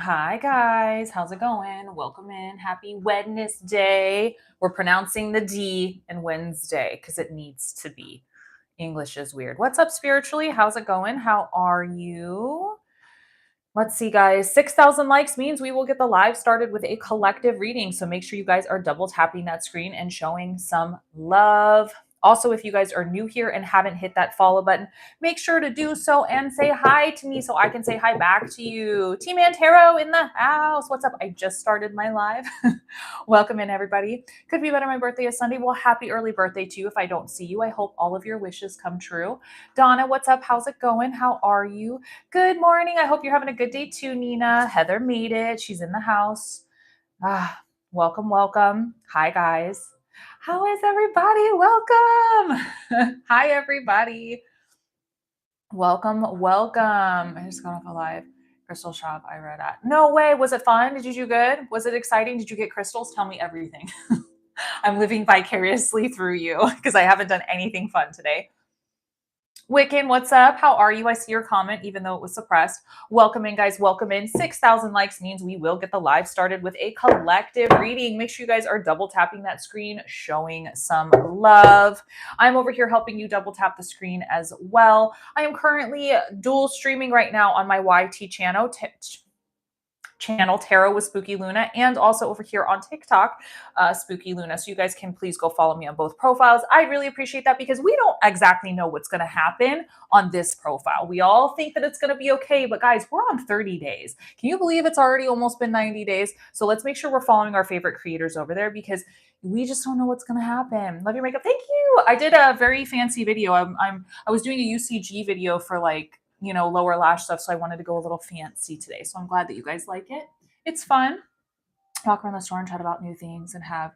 Hi guys, how's it going? Welcome in. Happy Wednesday. We're pronouncing the D in Wednesday because it needs to be. English is weird. What's up spiritually? How's it going? How are you? Let's see, guys. 6,000 likes means we will get the live started with a collective reading. So make sure you guys are double tapping that screen and showing some love. Also, if you guys are new here and haven't hit that follow button, make sure to do so and say hi to me so I can say hi back to you. Team Antero in the house. What's up? I just started my live. Welcome in, everybody. Could be better. My birthday is Sunday. Well, happy early birthday to you. If I don't see you, I hope all of your wishes come true. Donna, what's up? How's it going? How are you? Good morning. I hope you're having a good day too, Nina. Heather made it. She's in the house. Welcome, welcome. Hi, guys. How is everybody? Welcome. Hi, everybody. Welcome, welcome. I just got off a live crystal shop I read at. No way. Was it fun? Did you do good? Was it exciting? Did you get crystals? Tell me everything. I'm living vicariously through you because I haven't done anything fun today. Wiccan, what's up? How are you? I see your comment, even though it was suppressed. Welcome in, guys. Welcome in. 6,000 likes means we will get the live started with a collective reading. Make sure you guys are double tapping that screen, showing some love. I'm over here helping you double tap the screen as well. I am currently dual streaming right now on my YT channel. Tarot with Spooky Luna, and also over here on TikTok, Spooky Luna. So you guys can please go follow me on both profiles. I really appreciate that because we don't exactly know what's going to happen on this profile. We all think that it's going to be okay, but guys, we're on 30 days. Can you believe it's already almost been 90 days? So let's make sure we're following our favorite creators over there because we just don't know what's going to happen. Love your makeup. Thank you. I did a very fancy video. I was doing a UCG video for lower lash stuff. So I wanted to go a little fancy today. So I'm glad that you guys like it. It's fun. Walk around the store and chat about new things and have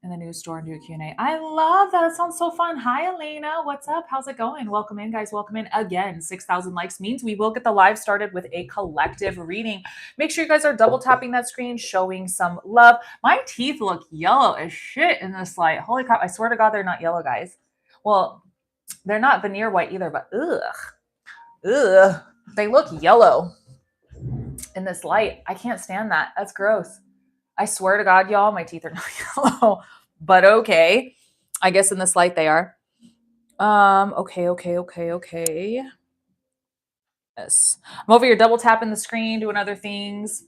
in the news store and do a Q&A. I love that. It sounds so fun. Hi, Elena. What's up? How's it going? Welcome in, guys. Welcome in again. 6,000 likes means we will get the live started with a collective reading. Make sure you guys are double tapping that screen, showing some love. My teeth look yellow as shit in this light. Holy crap. I swear to God, they're not yellow, guys. Well, they're not veneer white either, but ugh, they look yellow in this light. I can't stand that. That's gross. I swear to God, y'all, my teeth are not yellow, but okay. I guess in this light they are. Okay. Yes. I'm over here double tapping the screen, doing other things.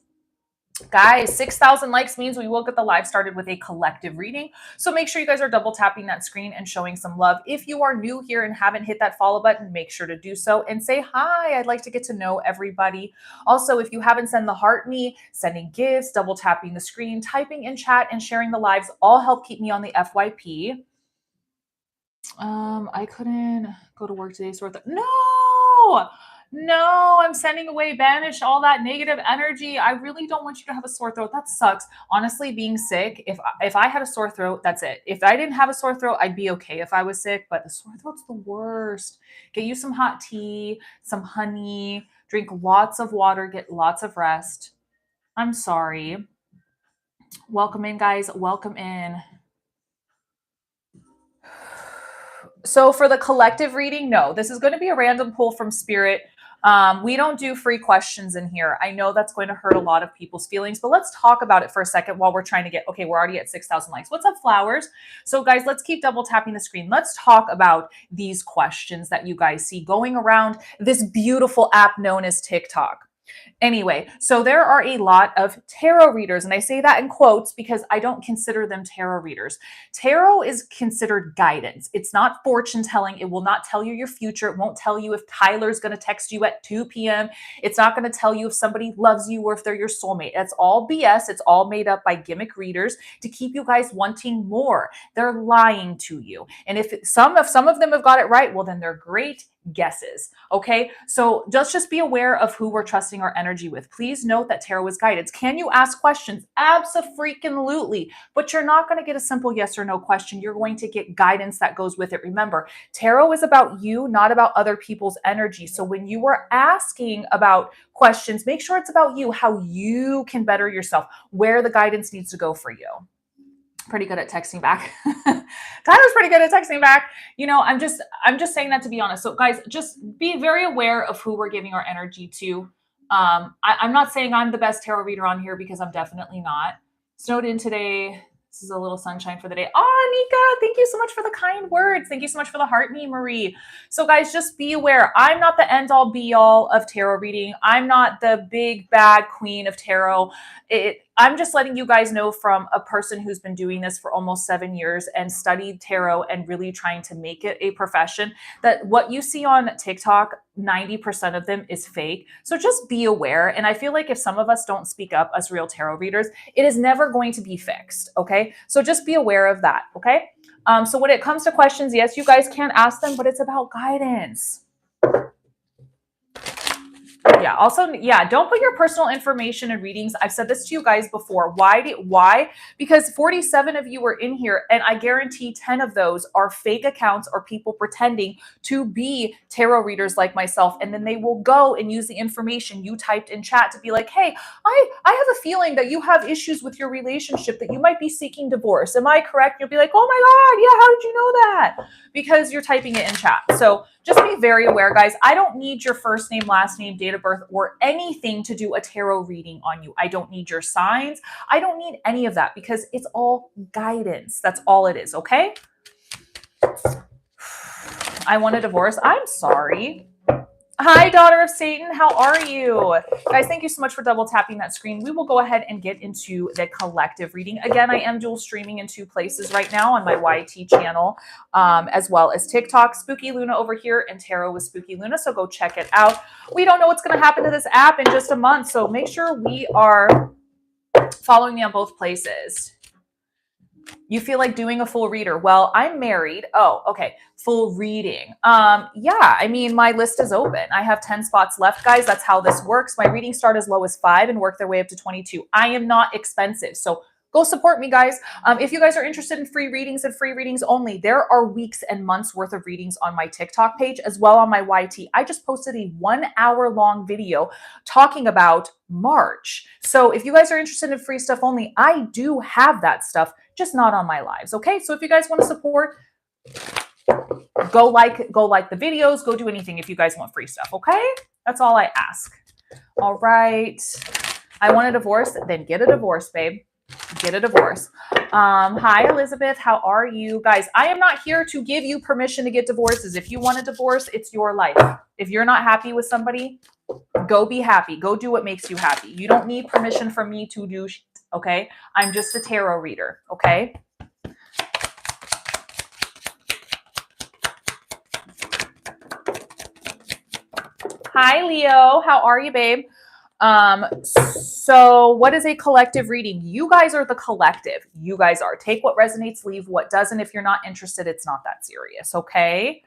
Guys, 6,000 likes means we will get the live started with a collective reading. So make sure you guys are double tapping that screen and showing some love. If you are new here and haven't hit that follow button, make sure to do so and say hi. I'd like to get to know everybody. Also, if you haven't sent the heart me, sending gifts, double tapping the screen, typing in chat, and sharing the lives all help keep me on the FYP. I couldn't go to work today. No, I'm sending away, banish all that negative energy. I really don't want you to have a sore throat. That sucks. Honestly, being sick, if I had a sore throat, that's it. If I didn't have a sore throat, I'd be okay if I was sick, but the sore throat's the worst. Get you some hot tea, some honey, drink lots of water, get lots of rest. I'm sorry. Welcome in, guys. Welcome in. So for the collective reading, no, this is going to be a random pull from spirit. We don't do free questions in here. I know that's going to hurt a lot of people's feelings, but let's talk about it for a second while we're trying to get, okay, we're already at 6,000 likes. What's up, flowers? So guys, let's keep double tapping the screen. Let's talk about these questions that you guys see going around this beautiful app known as TikTok. Anyway, so there are a lot of tarot readers, and I say that in quotes because I don't consider them tarot readers. Tarot is considered guidance. It's not fortune telling. It will not tell you your future. It won't tell you if Tyler's going to text you at 2 p.m. It's not going to tell you if somebody loves you or if they're your soulmate. That's all BS. It's all made up by gimmick readers to keep you guys wanting more. They're lying to you. And if some of them have got it right, well, then they're great guesses. Okay. So just be aware of who we're trusting our energy with. Please note that tarot is guidance. Can you ask questions? Abso-freaking-lutely. But you're not going to get a simple yes or no question. You're going to get guidance that goes with it. Remember, tarot is about you, not about other people's energy. So when you are asking about questions, make sure it's about you, how you can better yourself, where the guidance needs to go for you. Pretty good at texting back. Tyler's pretty good at texting back. You know, I'm just saying that to be honest. So guys, just be very aware of who we're giving our energy to. I'm not saying I'm the best tarot reader on here because I'm definitely not. Snowed in today. This is a little sunshine for the day. Oh, Nika, thank you so much for the kind words. Thank you so much for the heart me, Marie. So guys, just be aware. I'm not the end all be all of tarot reading. I'm not the big bad queen of tarot. I'm just letting you guys know from a person who's been doing this for almost 7 years and studied tarot and really trying to make it a profession, that what you see on TikTok, 90% of them is fake. So just be aware. And I feel like if some of us don't speak up as real tarot readers, it is never going to be fixed. Okay. So just be aware of that. Okay. So when it comes to questions, yes, you guys can ask them, but it's about guidance. Yeah. Also, yeah, don't put your personal information in readings. I've said this to you guys before. Why? Because 47 of you are in here, and I guarantee 10 of those are fake accounts or people pretending to be tarot readers like myself. And then they will go and use the information you typed in chat to be like, hey, I have a feeling that you have issues with your relationship, that you might be seeking divorce. Am I correct? You'll be like, oh my God, yeah, how did you know that? Because you're typing it in chat. So just be very aware, guys. I don't need your first name, last name, date of birth, or anything to do a tarot reading on you. I don't need your signs. I don't need any of that because it's all guidance. That's all it is, okay? I want a divorce. I'm sorry. Hi, daughter of Satan. How are you? Guys, thank you so much for double tapping that screen. We will go ahead and get into the collective reading. Again, I am dual streaming in 2 places right now on my YT channel, as well as TikTok. Spooky Luna over here and Tarot with Spooky Luna, so go check it out. We don't know what's going to happen to this app in just a month, so make sure we are following me on both places. You feel like doing a full reader? Well, I'm married. Oh, okay. Full reading. Yeah, I mean, my list is open. I have 10 spots left, guys. That's how this works. My readings start as low as 5 and work their way up to 22. I am not expensive. So go support me, guys. If you guys are interested in free readings and free readings only, there are weeks and months worth of readings on my TikTok page as well on my YT. I just posted a 1-hour long video talking about March. So if you guys are interested in free stuff only, I do have that stuff, just not on my lives. Okay. So if you guys want to support, go like the videos, go do anything if you guys want free stuff. Okay. That's all I ask. All right. I want a divorce. Then get a divorce, babe. Get a divorce. Hi, Elizabeth. How are you guys? I am not here to give you permission to get divorces. If you want a divorce, it's your life. If you're not happy with somebody, go be happy. Go do what makes you happy. You don't need permission from me to do shit, okay? I'm just a tarot reader, okay? Hi, Leo. How are you, babe? So what is a collective reading? You guys are the collective. You guys are. Take what resonates, leave what doesn't. If you're not interested, it's not that serious, okay?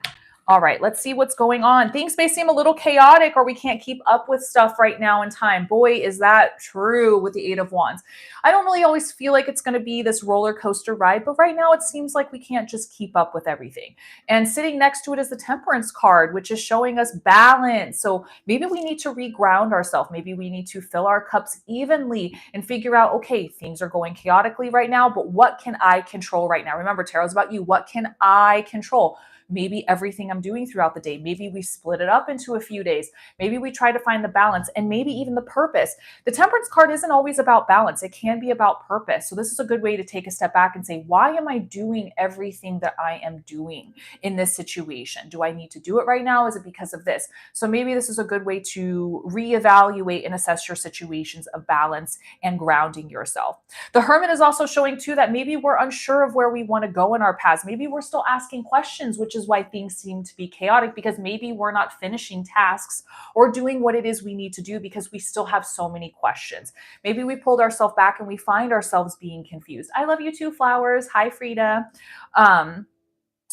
All right, let's see what's going on. Things may seem a little chaotic or we can't keep up with stuff right now in time. Boy, is that true with the 8 of Wands. I don't really always feel like it's going to be this roller coaster ride, but right now it seems like we can't just keep up with everything. And sitting next to it is the Temperance card, which is showing us balance. So maybe we need to reground ourselves. Maybe we need to fill our cups evenly and figure out, okay, things are going chaotically right now, but what can I control right now? Remember, tarot's about you. What can I control? Maybe everything I'm doing throughout the day. Maybe we split it up into a few days. Maybe we try to find the balance and maybe even the purpose. The Temperance card isn't always about balance. It can be about purpose. So this is a good way to take a step back and say, why am I doing everything that I am doing in this situation? Do I need to do it right now? Is it because of this? So maybe this is a good way to reevaluate and assess your situations of balance and grounding yourself. The Hermit is also showing too that maybe we're unsure of where we want to go in our paths. Maybe we're still asking questions, which is why things seem to be chaotic, because maybe we're not finishing tasks or doing what it is we need to do because we still have so many questions. Maybe we pulled ourselves back and we find ourselves being confused. I love you too, Flowers. Hi, Frida.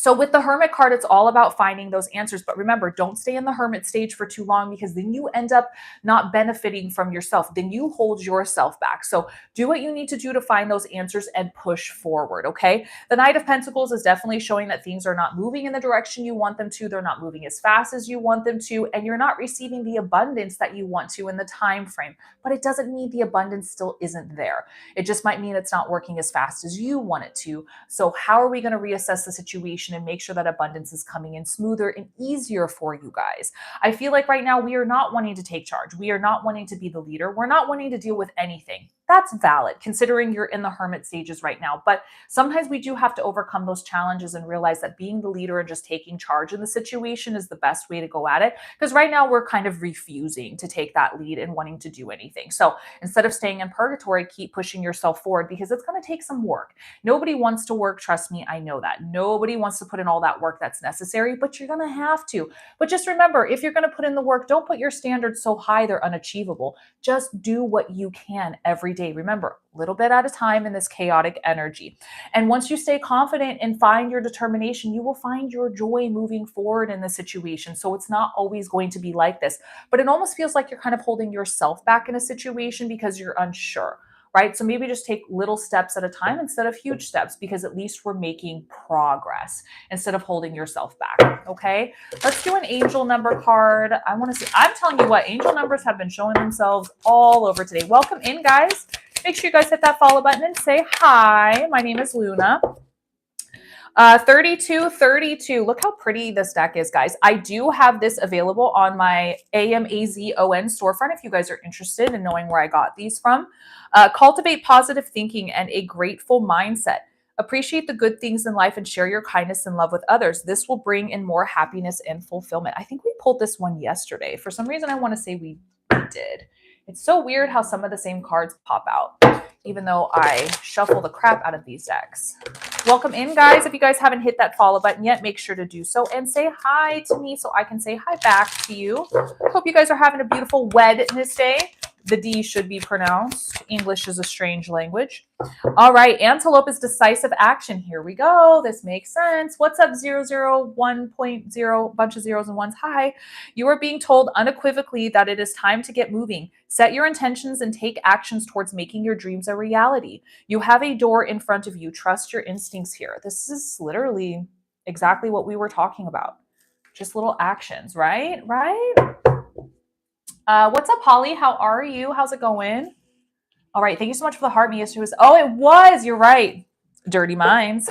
So with the Hermit card, it's all about finding those answers. But remember, don't stay in the Hermit stage for too long because then you end up not benefiting from yourself. Then you hold yourself back. So do what you need to do to find those answers and push forward, okay? The Knight of Pentacles is definitely showing that things are not moving in the direction you want them to. They're not moving as fast as you want them to, and you're not receiving the abundance that you want to in the time frame. But it doesn't mean the abundance still isn't there. It just might mean it's not working as fast as you want it to. So how are we going to reassess the situation situation and make sure that abundance is coming in smoother and easier for you guys. I feel like right now we are not wanting to take charge. We are not wanting to be the leader. We're not wanting to deal with anything. That's valid considering you're in the hermit stages right now. But sometimes we do have to overcome those challenges and realize that being the leader and just taking charge in the situation is the best way to go at it. Because right now we're kind of refusing to take that lead and wanting to do anything. So instead of staying in purgatory, keep pushing yourself forward because it's going to take some work. Nobody wants to work. Trust me, I know that. Nobody wants to put in all that work that's necessary, but you're going to have to. But just remember, if you're going to put in the work, don't put your standards so high they're unachievable. Just do what you can every day. Remember, a little bit at a time in this chaotic energy. And once you stay confident and find your determination, you will find your joy moving forward in the situation. So it's not always going to be like this, but it almost feels like you're kind of holding yourself back in a situation because you're unsure. Right? So maybe just take little steps at a time instead of huge steps, because at least we're making progress instead of holding yourself back. Okay. Let's do an angel number card. I want to see, I'm telling you what, angel numbers have been showing themselves all over today. Welcome in, guys. Make sure you guys hit that follow button and say hi. My name is Luna. 3232. Look how pretty this deck is, guys. I do have this available on my AMAZON storefront if you guys are interested in knowing where I got these from. Cultivate positive thinking and a grateful mindset. Appreciate the good things in life and share your kindness and love with others. This will bring in more happiness and fulfillment. I think we pulled this one yesterday. For some reason, I want to say we did. It's so weird how some of the same cards pop out, even though I shuffle the crap out of these decks. Welcome in, guys. If you guys haven't hit that follow button yet, make sure to do so and say hi to me so I can say hi back to you. Hope you guys are having a beautiful Wednesday. The D should be pronounced. English is a strange language. All right, Antelope is decisive action. Here we go. This makes sense. What's up, 001.0, bunch of zeros and ones. Hi. You are being told unequivocally that it is time to get moving. Set your intentions and take actions towards making your dreams a reality. You have a door in front of you. Trust your instincts here. This is literally exactly what we were talking about. Just little actions, right? Right? What's up, Holly? How are you? How's it going? All right. Thank you so much for the heart. Oh, it was. You're right. Dirty minds.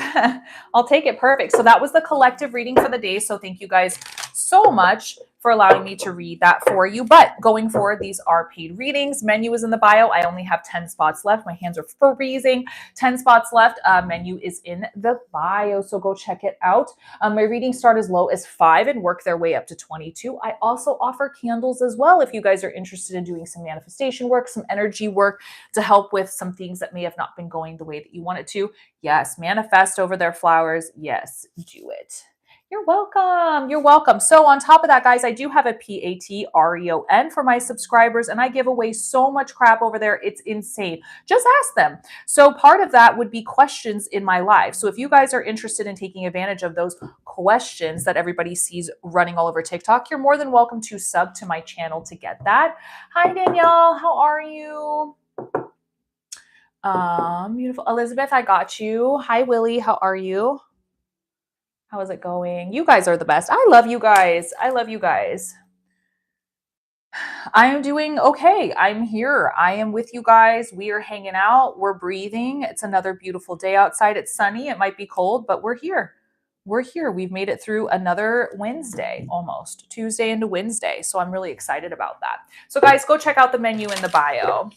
I'll take it. Perfect. So that was the collective reading for the day. So thank you guys so much for allowing me to read that for you. But going forward, these are paid readings. Menu is in the bio. I only have 10 spots left. My hands are freezing. 10 spots left. Menu is in the bio. So go check it out. My readings start as low as 5 and work their way up to 22. I also offer candles as well if you guys are interested in doing some manifestation work, some energy work to help with some things that may have not been going the way that you want it to. Yes, manifest over their flowers. Yes, do it. You're welcome. You're welcome. So on top of that, guys, I do have a Patreon for my subscribers, and I give away so much crap over there. It's insane. Just ask them. So part of that would be questions in my live. So if you guys are interested in taking advantage of those questions that everybody sees running all over TikTok, you're more than welcome to sub to my channel to get that. Hi, Danielle. How are you? Beautiful. Elizabeth, I got you. Hi, Willie. How are you? How is it going? You guys are the best. I love you guys. I love you guys. I am doing okay. I'm here. I am with you guys. We are hanging out. We're breathing. It's another beautiful day outside. It's sunny. It might be cold, but we're here. We're here. We've made it through another Wednesday, almost Tuesday into Wednesday. So I'm really excited about that. So guys, go check out the menu in the bio.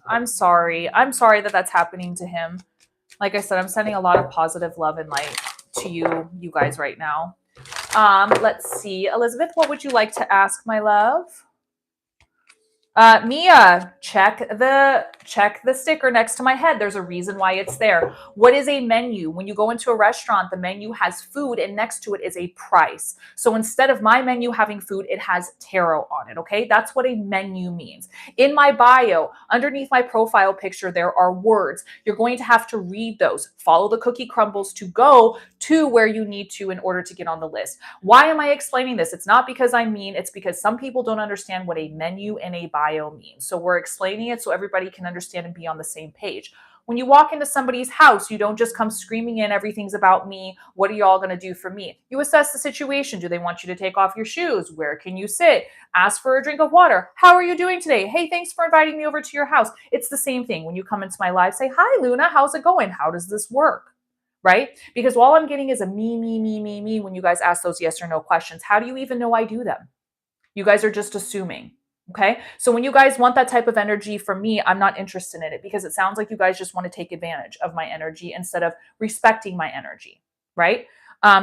I'm sorry. I'm sorry that that's happening to him. Like I said, I'm sending a lot of positive love and light to you guys right now. Let's see. Elizabeth, what would you like to ask, my love? Mia, check the sticker next to my head. There's a reason why it's there. What is a menu? When you go into a restaurant, the menu has food and next to it is a price. So instead of my menu having food, it has tarot on it. Okay. That's what a menu means. In my bio, underneath my profile picture, there are words. You're going to have to read those. Follow the cookie crumbles to go to where you need to in order to get on the list. Why am I explaining this? It's not because I'm mean. It's because some people don't understand what a menu and a bio means. So we're explaining it so everybody can understand and be on the same page. When you walk into somebody's house, you don't just come screaming in, everything's about me. What are you all going to do for me? You assess the situation. Do they want you to take off your shoes? Where can you sit? Ask for a drink of water. How are you doing today? Hey, thanks for inviting me over to your house. It's the same thing. When you come into my live, say, hi, Luna, how's it going? How does this work? right? Because all I'm getting is a me when you guys ask those yes or no questions. How do you even know I do them? You guys are just assuming. Okay. So when you guys want that type of energy from me, I'm not interested in it because it sounds like you guys just want to take advantage of my energy instead of respecting my energy. Right.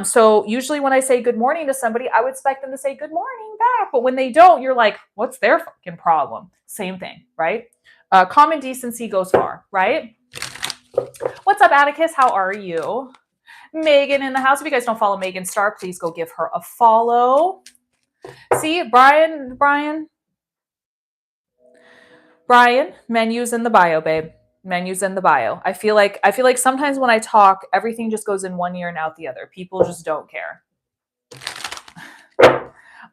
So usually when I say good morning to somebody, I would expect them to say good morning back. But when they don't, you're like, what's their fucking problem? Same thing. Right. Common decency goes far. Right. What's up, Atticus? How are you? Megan in the house. If you guys don't follow Megan Starr, please go give her a follow. See, Brian, menus in the bio, babe. Menus in the bio. I feel like sometimes when I talk, everything just goes in one ear and out the other. People just don't care.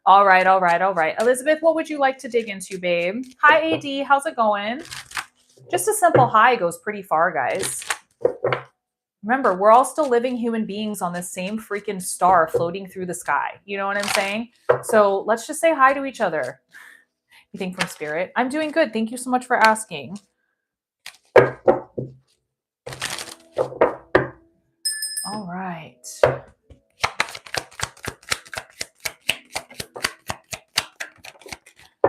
All right. Elizabeth, what would you like to dig into, babe? Hi, AD. How's it going? Just a simple hi goes pretty far, guys. Remember, we're all still living human beings on this same freaking star floating through the sky. You know what I'm saying? So let's just say hi to each other. You think from spirit? I'm doing good. Thank you so much for asking. All right.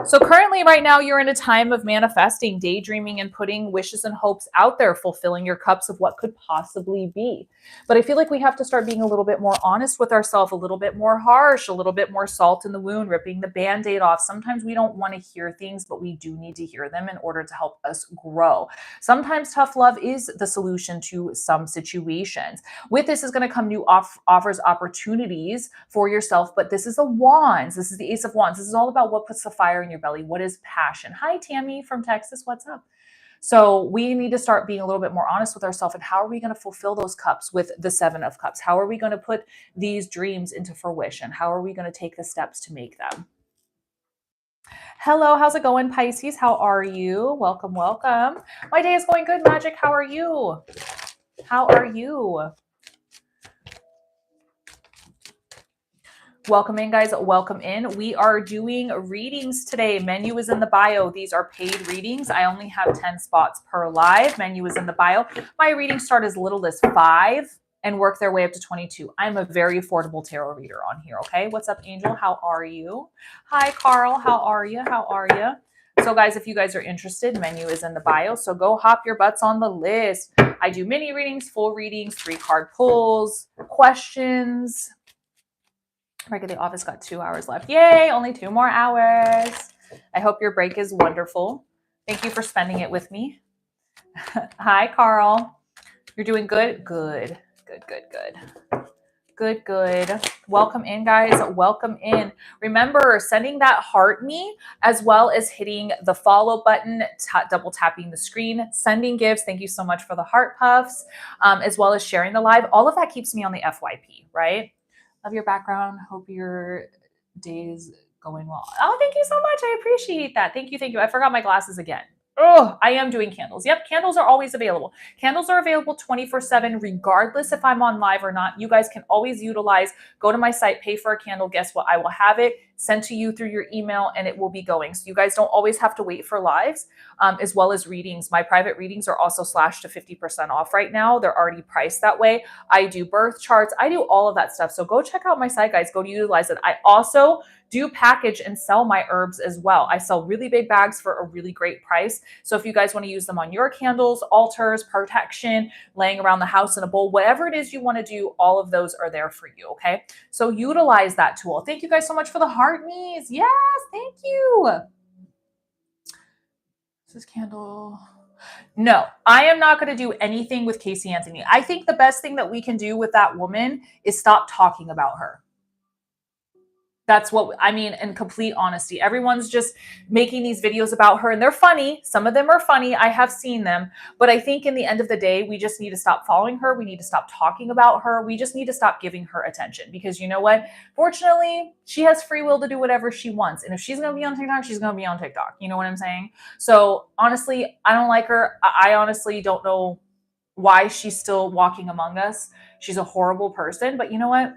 So currently right now you're in a time of manifesting, daydreaming, and putting wishes and hopes out there, fulfilling your cups of what could possibly be. But I feel like we have to start being a little bit more honest with ourselves, a little bit more harsh, a little bit more salt in the wound, ripping the Band-Aid off. Sometimes we don't want to hear things, but we do need to hear them in order to help us grow. Sometimes tough love is the solution to some situations. With this is going to come new offers, opportunities for yourself, but this is a wands. This is the Ace of Wands. This is all about what puts the fire in your belly. What is passion? Hi, Tammy from Texas. What's up? So we need to start being a little bit more honest with ourselves. And how are we going to fulfill those cups with the Seven of Cups? How are we going to put these dreams into fruition? How are we going to take the steps to make them? Hello, how's it going, Pisces? How are you? Welcome. My day is going good, Magic. How are you? Welcome in, guys. Welcome in. We are doing readings today. Menu is in the bio. These are paid readings. I only have 10 spots per live. Menu is in the bio. My readings start as little as 5 and work their way up to 22. I'm a very affordable tarot reader on here, okay? What's up, Angel? How are you? Hi, Carl. How are you? So, guys, if you guys are interested, menu is in the bio. So go hop your butts on the list. I do mini readings, full readings, 3-card pulls, questions. Regular office got 2 hours left. Yay, only 2 more hours. I hope your break is wonderful. Thank you for spending it with me. Hi, Carl. You're doing good? Good. Welcome in, guys. Welcome in. Remember, sending that heart me as well as hitting the follow button, double tapping the screen, sending gifts. Thank you so much for the heart puffs, as well as sharing the live. All of that keeps me on the FYP, right? Love your background. Hope your day's going well. Oh, thank you so much. I appreciate that. Thank you. I forgot my glasses again. Oh, I am doing candles. Yep, candles are always available. Candles are available 24/7, regardless if I'm on live or not. You guys can always utilize, go to my site, pay for a candle. Guess what? I will have it sent to you through your email and it will be going. So you guys don't always have to wait for lives, as well as readings. My private readings are also slashed to 50% off right now. They're already priced that way. I do birth charts. I do all of that stuff. So go check out my site, guys. Go utilize it. I also do package and sell my herbs as well. I sell really big bags for a really great price. So if you guys want to use them on your candles, altars, protection, laying around the house in a bowl, whatever it is you want to do, all of those are there for you. Okay. So utilize that tool. Thank you guys so much for the heart me's. Yes. Thank you. This candle. No, I am not going to do anything with Casey Anthony. I think the best thing that we can do with that woman is stop talking about her. That's what I mean, in complete honesty. Everyone's just making these videos about her and they're funny. Some of them are funny. I have seen them. But I think in the end of the day, we just need to stop following her. We need to stop talking about her. We just need to stop giving her attention because you know what? Fortunately, she has free will to do whatever she wants. And if she's going to be on TikTok, she's going to be on TikTok. You know what I'm saying? So honestly, I don't like her. I honestly don't know why she's still walking among us. She's a horrible person. But you know what?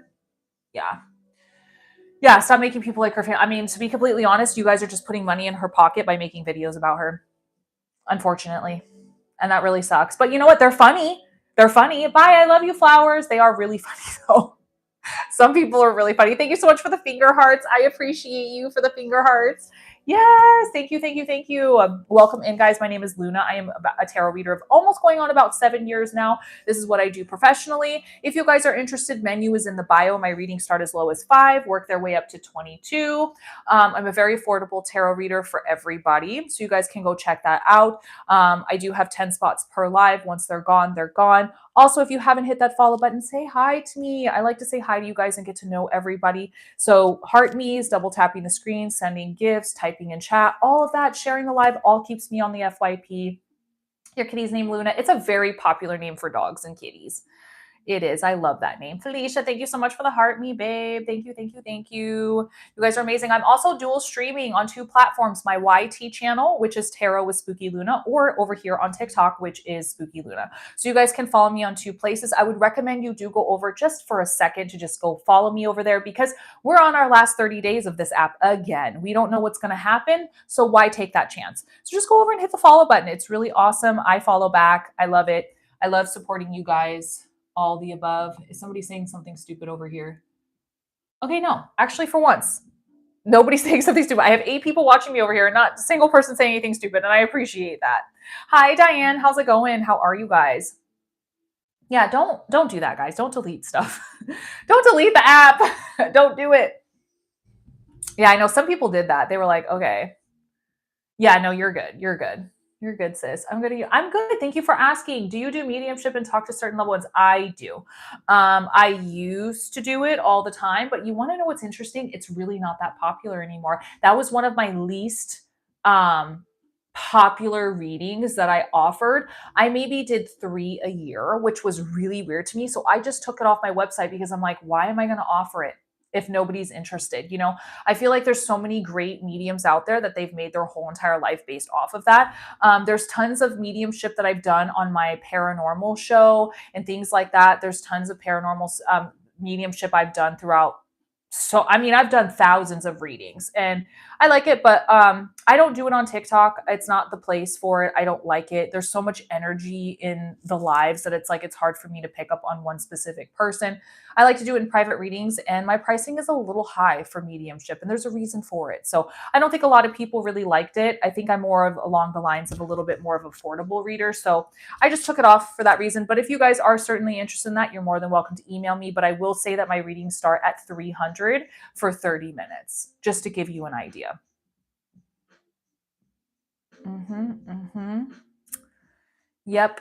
Yeah, stop making people like her family. I mean, to be completely honest, you guys are just putting money in her pocket by making videos about her, unfortunately. And that really sucks. But you know what? They're funny. They're funny. Bye. I love you, flowers. They are really funny though. Some people are really funny. Thank you so much for the finger hearts. I appreciate you for the finger hearts. Yes, thank you, thank you, thank you. Welcome in, guys. My name is Luna. I am a tarot reader of almost going on about 7 years now. This is what I do professionally. If you guys are interested, menu is in the bio. My readings start as low as 5, work their way up to 22. I'm a very affordable tarot reader for everybody, so you guys can go check that out. I do have 10 spots per live. Once they're gone, they're gone. Also, if you haven't hit that follow button, say hi to me. I like to say hi to you guys and get to know everybody. So heart me's, double tapping the screen, sending gifts, typing in chat, all of that, sharing the live, all keeps me on the FYP. Your kitty's name Luna. It's a very popular name for dogs and kitties. It is. I love that name. Felicia, thank you so much for the heart me, babe. Thank you, thank you, thank you. You guys are amazing. I'm also dual streaming on 2 platforms, my YT channel, which is Tarot with Spooky Luna, or over here on TikTok, which is Spooky Luna. So you guys can follow me on 2 places. I would recommend you do go over just for a second to just go follow me over there, because we're on our last 30 days of this app again. We don't know what's going to happen, so why take that chance? So just go over and hit the follow button. It's really awesome. I follow back. I love it. I love supporting you guys. All the above. Is somebody saying something stupid over here? Okay, no. Actually, for once, nobody's saying something stupid. I have 8 people watching me over here, and not a single person saying anything stupid, and I appreciate that. Hi, Diane. How's it going? How are you guys? Yeah, don't do that, guys. Don't delete stuff. Don't delete the app. Don't do it. Yeah, I know some people did that. They were like, okay. Yeah, no, you're good. You're good. You're good, sis. I'm good. Thank you for asking. Do you do mediumship and talk to certain loved ones? I do. I used to do it all the time, but you want to know what's interesting? It's really not that popular anymore. That was one of my least popular readings that I offered. I maybe did 3 a year, which was really weird to me. So I just took it off my website because I'm like, why am I going to offer it if nobody's interested? You know, I feel like there's so many great mediums out there that they've made their whole entire life based off of that. There's tons of mediumship that I've done on my paranormal show and things like that. There's tons of paranormal mediumship I've done throughout. So, I mean, I've done thousands of readings and I like it, but I don't do it on TikTok. It's not the place for it. I don't like it. There's so much energy in the lives that it's like it's hard for me to pick up on one specific person. I like to do it in private readings, and my pricing is a little high for mediumship, and there's a reason for it. So I don't think a lot of people really liked it. I think I'm more of along the lines of a little bit more of affordable reader. So I just took it off for that reason. But if you guys are certainly interested in that, you're more than welcome to email me. But I will say that my readings start at 300 for 30 minutes, just to give you an idea. Yep.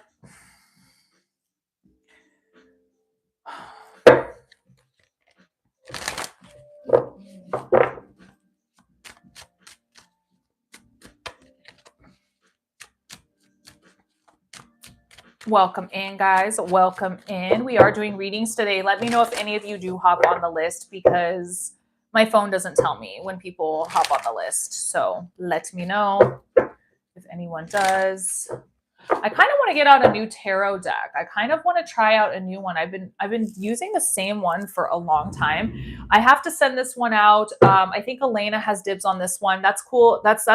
Welcome in, guys. Welcome in. We are doing readings today. Let me know if any of you do hop on the list, because my phone doesn't tell me when people hop on the list. So let me know if anyone does. I kind of want to get out a new tarot deck. I kind of want to try out a new one. I've been using the same one for a long time. I have to send this one out. I think Elena has dibs on this one. That's cool. That's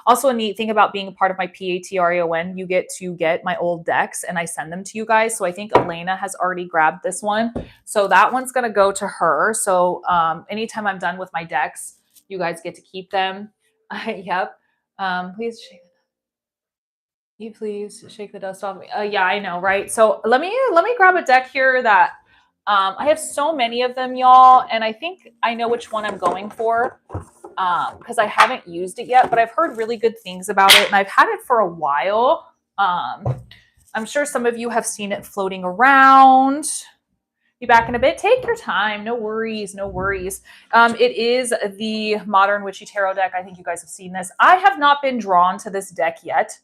also a neat thing about being a part of my Patreon. You get to get my old decks and I send them to you guys. So I think Elena has already grabbed this one. So that one's going to go to her. So anytime I'm done with my decks, you guys get to keep them. Yep. Please you please shake the dust off me. Yeah, I know, right? So let me grab a deck here that I have so many of them, y'all, and I think I know which one I'm going for because I haven't used it yet, but I've heard really good things about it, and I've had it for a while. I'm sure some of you have seen it floating around. Be back in a bit. Take your time. No worries. No worries. It is the Modern Witchy Tarot deck. I think you guys have seen this. I have not been drawn to this deck yet.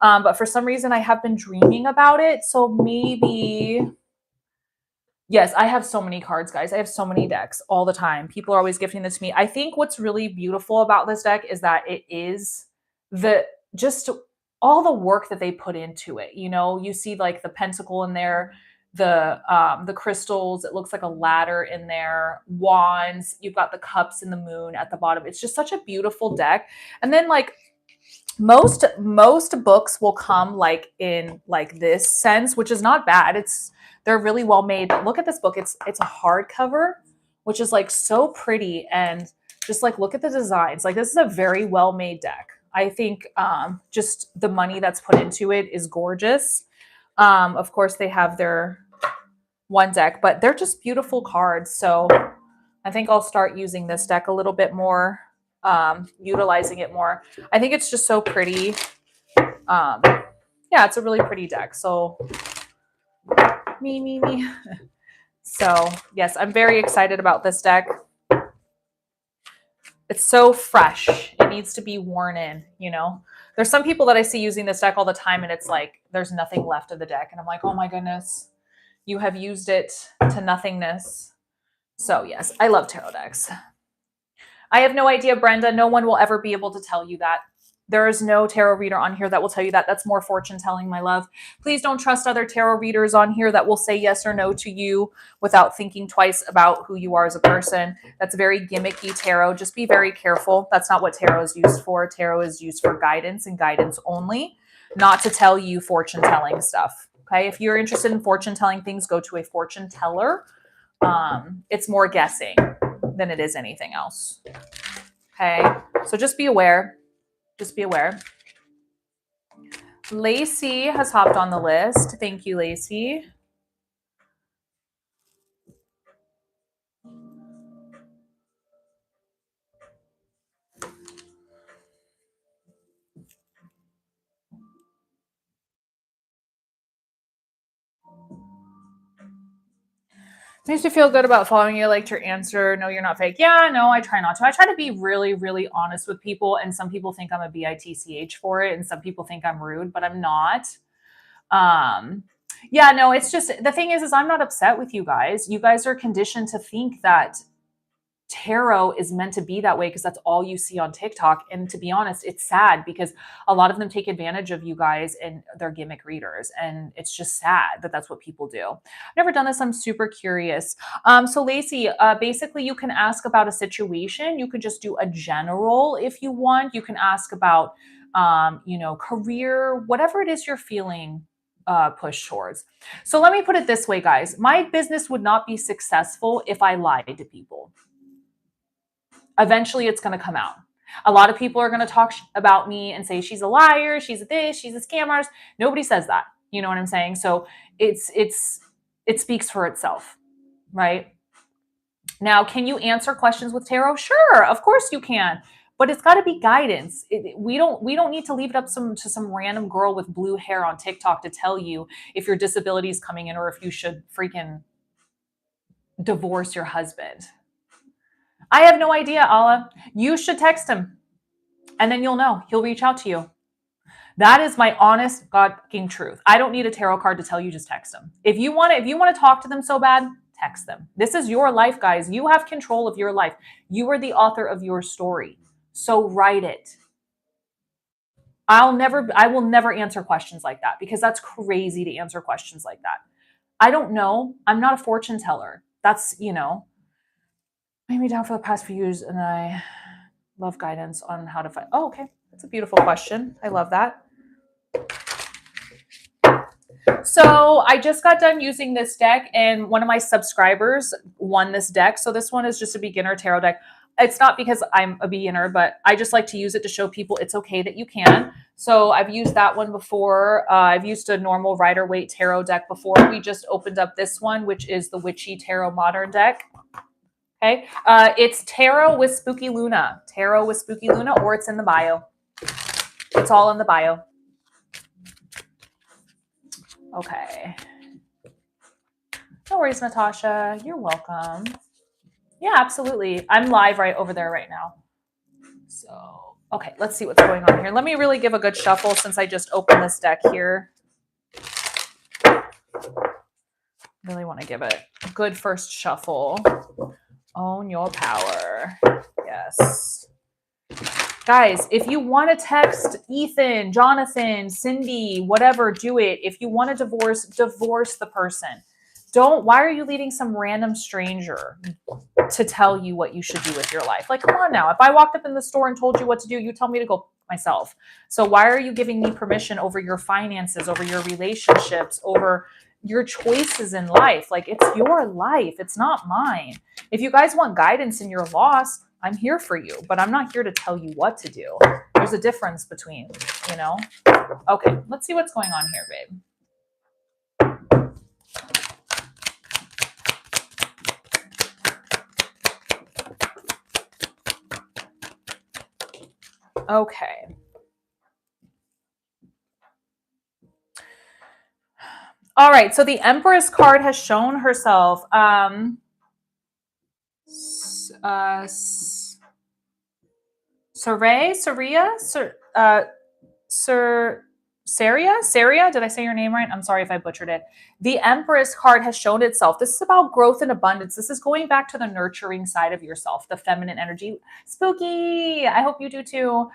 But for some reason, I have been dreaming about it. So maybe, yes, I have so many cards, guys. I have so many decks all the time. People are always gifting this to me. I think what's really beautiful about this deck is that it is just all the work that they put into it. You know, you see like the pentacle in there, the crystals. It looks like a ladder in there, wands. You've got the cups and the moon at the bottom. It's just such a beautiful deck. And then like, Most books will come like in like this sense, which is not bad. They're really well made. But look at this book. It's a hardcover, which is like so pretty, and just like look at the designs. Like this is a very well made deck. I think just the money that's put into it is gorgeous. Of course, they have their one deck, but they're just beautiful cards. So I think I'll start using this deck a little bit more, utilizing it more. I think it's just so pretty. Yeah, it's a really pretty deck. So me. So yes, I'm very excited about this deck. It's so fresh. It needs to be worn in, you know. There's some people that I see using this deck all the time and it's like there's nothing left of the deck. And I'm like, oh my goodness, you have used it to nothingness. So yes, I love tarot decks. I have no idea, Brenda. No one will ever be able to tell you that. There is no tarot reader on here that will tell you that. That's more fortune telling, my love. Please don't trust other tarot readers on here that will say yes or no to you without thinking twice about who you are as a person. That's very gimmicky tarot. Just be very careful. That's not what tarot is used for. Tarot is used for guidance and guidance only, not to tell you fortune telling stuff. Okay. If you're interested in fortune telling things, go to a fortune teller. It's more guessing than it is anything else. Okay. So just be aware. Just be aware. Lacey has hopped on the list. Thank you, Lacey. Makes me feel good about following you. Like your answer, no, you're not fake. Yeah, no, I try not to. I try to be really, really honest with people. And some people think I'm a bitch for it. And some people think I'm rude, but I'm not. Yeah, no, it's just, the thing is I'm not upset with you guys. You guys are conditioned to think that tarot is meant to be that way because that's all you see on TikTok. And to be honest, it's sad because a lot of them take advantage of you guys and they're gimmick readers. And it's just sad that that's what people do. I've never done this. I'm super curious. So Lacey, basically you can ask about a situation. You could just do a general if you want. You can ask about, career, whatever it is you're feeling push towards. So let me put it this way, guys. My business would not be successful if I lied to people. Eventually it's going to come out. A lot of people are going to talk about me and say she's a liar, she's a this, she's a scammer. Nobody says that. You know what I'm saying? So it speaks for itself, right? Now, can you answer questions with tarot? Sure, of course you can. But it's got to be guidance. We don't need to leave it up to some random girl with blue hair on TikTok to tell you if your disability is coming in or if you should freaking divorce your husband. I have no idea, Allah. You should text him and then you'll know. He'll reach out to you. That is my honest God-fucking truth. I don't need a tarot card to tell you, just text them. If you want to talk to them so bad, text them. This is your life, guys. You have control of your life. You are the author of your story. So write it. I will never answer questions like that because that's crazy to answer questions like that. I don't know. I'm not a fortune teller. That's, made me down for the past few years and I love guidance on how to fight. Oh, okay. That's a beautiful question. I love that. So I just got done using this deck and one of my subscribers won this deck. So this one is just a beginner tarot deck. It's not because I'm a beginner, but I just like to use it to show people it's okay that you can. So I've used that one before. I've used a normal Rider-Waite tarot deck before. We just opened up this one, which is the Witchy Tarot Modern deck. Okay, it's Tarot with Spooky Luna. Tarot with Spooky Luna, or it's in the bio. It's all in the bio. Okay. No worries, Natasha. You're welcome. Yeah, absolutely. I'm live right over there right now. So, okay, let's see what's going on here. Let me really give a good shuffle since I just opened this deck here. Really want to give it a good first shuffle. Own your power. Yes. Guys, if you want to text Ethan, Jonathan, Cindy, whatever, do it. If you want to divorce the person. Why are you leading some random stranger to tell you what you should do with your life? Like, come on now. If I walked up in the store and told you what to do, you tell me to go myself. So why are you giving me permission over your finances, over your relationships, over your choices in life? Like, it's your life, it's not mine. If you guys want guidance in your loss, I'm here for you, but I'm not here to tell you what to do. There's a difference between, you know? Okay, let's see what's going on here, babe. Okay. All right, so the Empress card has shown herself. Saria, did I say your name right? I'm sorry if I butchered it. The Empress card has shown itself. This is about growth and abundance. This is going back to the nurturing side of yourself, the feminine energy. Spooky. I hope you do too.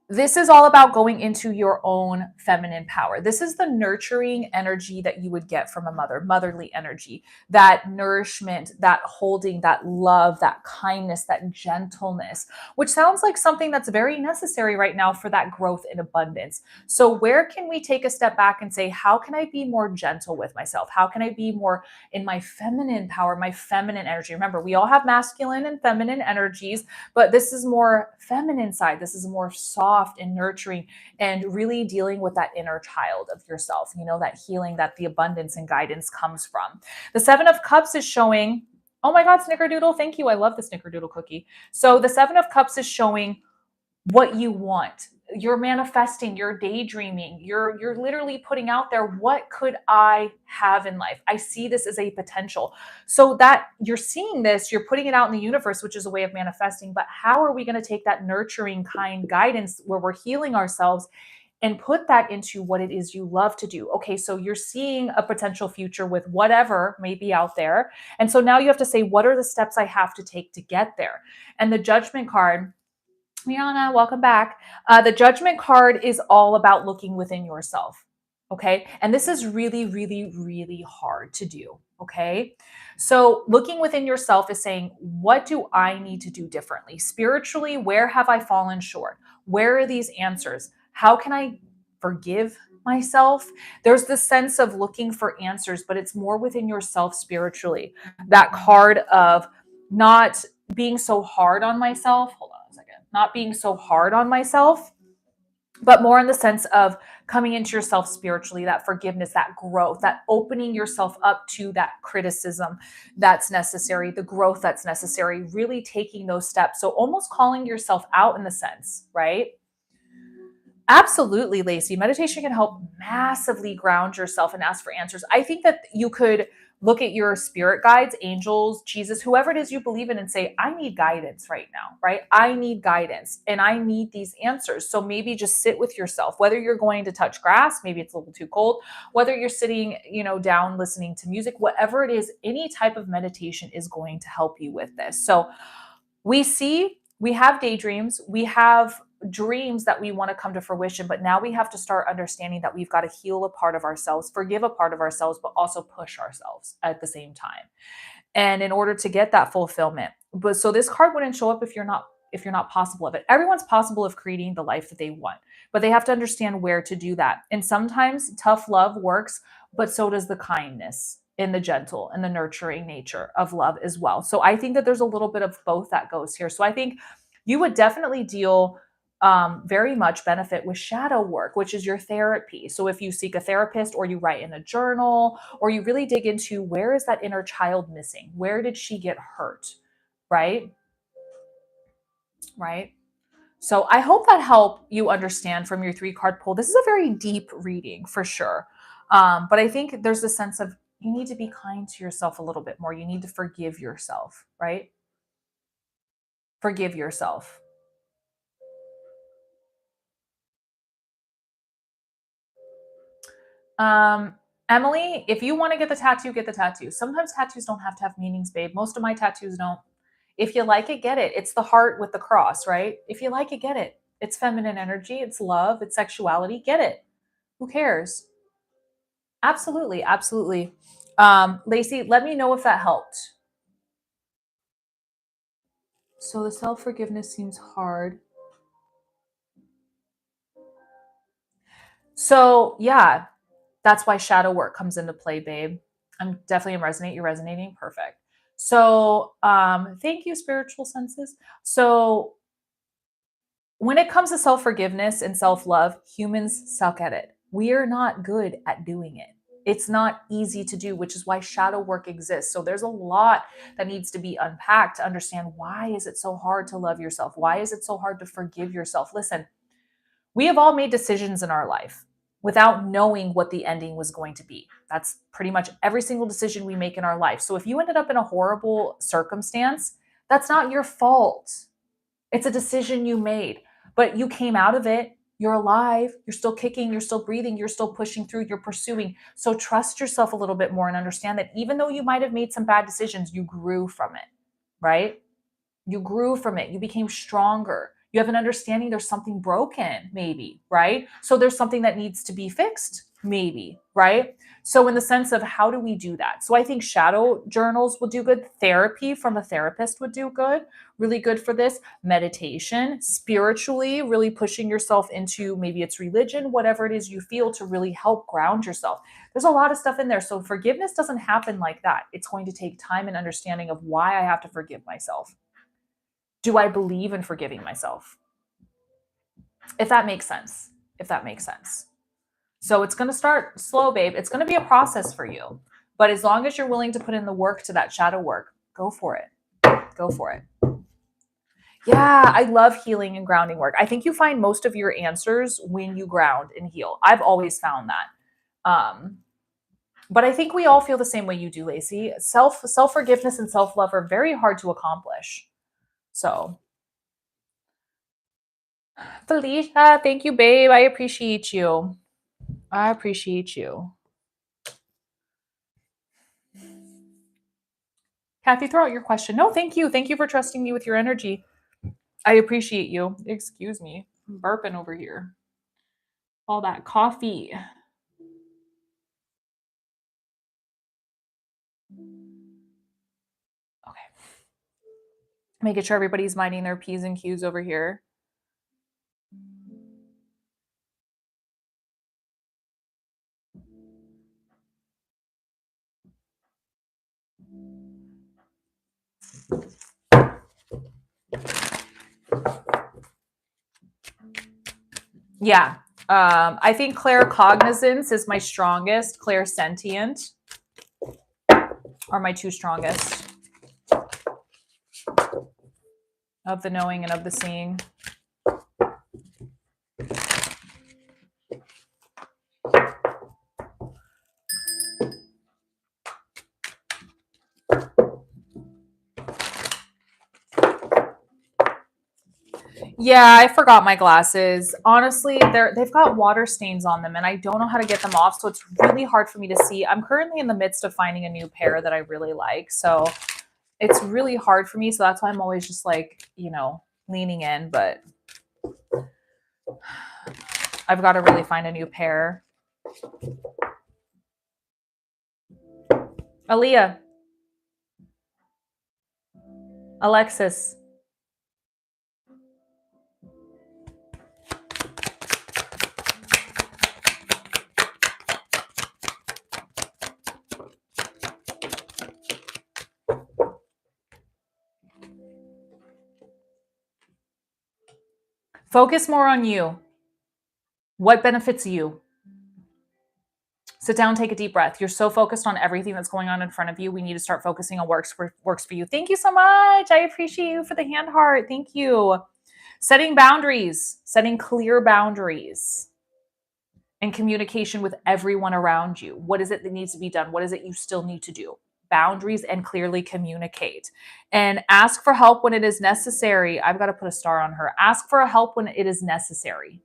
This is all about going into your own feminine power. This is the nurturing energy that you would get from a mother, motherly energy, that nourishment, that holding, that love, that kindness, that gentleness, which sounds like something that's very necessary right now for that growth and abundance. So where can we take a step back and say, how can I be more gentle with myself? How can I be more in my feminine power, my feminine energy? Remember, we all have masculine and feminine energies, but this is more feminine side. This is more soft and nurturing and really dealing with that inner child of yourself, you know, that healing that the abundance and guidance comes from. The Seven of Cups is showing, oh my God, Snickerdoodle, thank you. I love the Snickerdoodle cookie. So the Seven of Cups is showing what you want. You're manifesting, you're daydreaming, you're literally putting out there, what could I have in life? I see this as a potential. So that you're seeing this, you're putting it out in the universe, which is a way of manifesting. But how are we going to take that nurturing, kind guidance where we're healing ourselves and put that into what it is you love to do? Okay, so you're seeing a potential future with whatever may be out there. And so now you have to say, what are the steps I have to take to get there? And the Judgment card, Rihanna, welcome back. The Judgment card is all about looking within yourself. Okay. And this is really, really, really hard to do. Okay. So looking within yourself is saying, what do I need to do differently? Spiritually, where have I fallen short? Where are these answers? How can I forgive myself? There's this sense of looking for answers, but it's more within yourself spiritually. That card of not being so hard on myself. Hold on a second. Not being so hard on myself, but more in the sense of coming into yourself spiritually, that forgiveness, that growth, that opening yourself up to that criticism that's necessary, the growth that's necessary, really taking those steps. So almost calling yourself out in the sense, right? Absolutely, Lacey. Meditation can help massively ground yourself and ask for answers. I think that you could look at your spirit guides, angels, Jesus, whoever it is you believe in, and say, I need guidance right now, right? I need guidance and I need these answers. So maybe just sit with yourself, whether you're going to touch grass, maybe it's a little too cold, whether you're sitting, down listening to music, whatever it is, any type of meditation is going to help you with this. So we have daydreams, we have dreams that we want to come to fruition, but now we have to start understanding that we've got to heal a part of ourselves, forgive a part of ourselves, but also push ourselves at the same time. And in order to get that fulfillment. But so this card wouldn't show up if you're not possible of it. Everyone's possible of creating the life that they want, but they have to understand where to do that. And sometimes tough love works, but so does the kindness and the gentle and the nurturing nature of love as well. So I think that there's a little bit of both that goes here. So I think you would definitely deal very much benefit with shadow work, which is your therapy. So if you seek a therapist or you write in a journal or you really dig into where is that inner child missing? Where did she get hurt? Right? Right? So I hope that helped you understand from your 3 card pull. This is a very deep reading for sure. But I think there's a sense of you need to be kind to yourself a little bit more. You need to forgive yourself, right? Forgive yourself. Emily, if you want to get the tattoo, get the tattoo. Sometimes tattoos don't have to have meanings, babe. Most of my tattoos don't. If you like it, get it. It's the heart with the cross, right? If you like it, get it. It's feminine energy, it's love, it's sexuality. Get it. Who cares? Absolutely, absolutely. Lacey, let me know if that helped. So the self forgiveness seems hard. So yeah, that's why shadow work comes into play, babe. I'm definitely resonate. You're resonating. Perfect. So thank you, spiritual senses. So when it comes to self forgiveness and self love, humans suck at it. We are not good at doing it. It's not easy to do, which is why shadow work exists. So there's a lot that needs to be unpacked to understand why is it so hard to love yourself? Why is it so hard to forgive yourself? Listen, we have all made decisions in our life without knowing what the ending was going to be. That's pretty much every single decision we make in our life. So if you ended up in a horrible circumstance, that's not your fault. It's a decision you made, but you came out of it. You're alive. You're still kicking. You're still breathing. You're still pushing through. You're pursuing. So trust yourself a little bit more and understand that even though you might have made some bad decisions, you grew from it, right? You grew from it. You became stronger. You have an understanding there's something broken, maybe, right? So there's something that needs to be fixed, maybe, right? So, in the sense of how do we do that? So, I think shadow journals will do good. Therapy from a therapist would do good, really good for this. Meditation, spiritually, really pushing yourself into maybe it's religion, whatever it is you feel to really help ground yourself. There's a lot of stuff in there. So, forgiveness doesn't happen like that. It's going to take time and understanding of why I have to forgive myself. Do I believe in forgiving myself? If that makes sense. If that makes sense. So it's going to start slow, babe. It's going to be a process for you. But as long as you're willing to put in the work to that shadow work, go for it. Go for it. Yeah, I love healing and grounding work. I think you find most of your answers when you ground and heal. I've always found that. But I think we all feel the same way you do, Lacey. Self forgiveness and self love are very hard to accomplish. So Felicia, thank you, babe. I appreciate you. I appreciate you. Kathy, throw out your question. No, thank you. Thank you for trusting me with your energy. I appreciate you. Excuse me. I'm burping over here. All that coffee. Okay. Making sure everybody's minding their P's and Q's over here. Yeah. I think claircognizance is my strongest. Clairsentient are my two strongest of the knowing and of the seeing. Yeah, I forgot my glasses. Honestly, they've got water stains on them and I don't know how to get them off, so it's really hard for me to see. I'm currently in the midst of finding a new pair that I really like. So it's really hard for me, so that's why I'm always just like, leaning in, but I've got to really find a new pair. Aaliyah, Alexis. Focus more on you. What benefits you? Sit down, take a deep breath. You're so focused on everything that's going on in front of you. We need to start focusing on works for you. Thank you so much. I appreciate you for the hand heart. Thank you. Setting boundaries, setting clear boundaries and communication with everyone around you. What is it that needs to be done? What is it you still need to do? Boundaries and clearly communicate. And ask for help when it is necessary. I've got to put a star on her. Ask for help when it is necessary.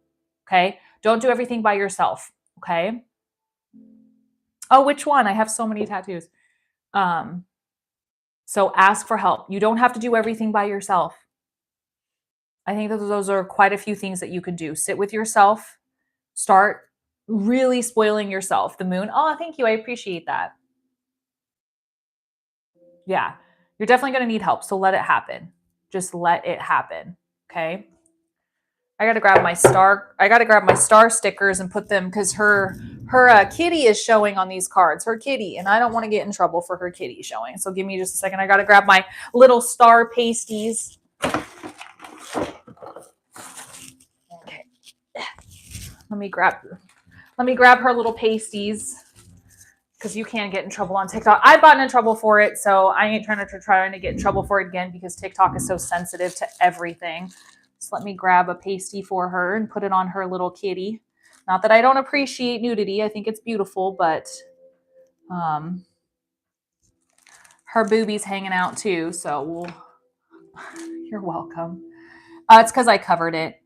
Okay? Don't do everything by yourself. Okay? Oh, which one? I have so many tattoos. So ask for help. You don't have to do everything by yourself. I think that those are quite a few things that you could do. Sit with yourself, start really spoiling yourself. The moon. Oh, thank you. I appreciate that. Yeah. You're definitely going to need help. So let it happen. Just let it happen. Okay. I gotta grab my star stickers and put them because her kitty is showing on these cards. Her kitty, and I don't want to get in trouble for her kitty showing. So give me just a second. I gotta grab my little star pasties. Okay. Let me grab her little pasties because you can get in trouble on TikTok. I've gotten in trouble for it, so I ain't trying to get in trouble for it again because TikTok is so sensitive to everything. So let me grab a pasty for her and put it on her little kitty. Not that I don't appreciate nudity. I think it's beautiful, but her booby's hanging out too, so you're welcome. It's because I covered it.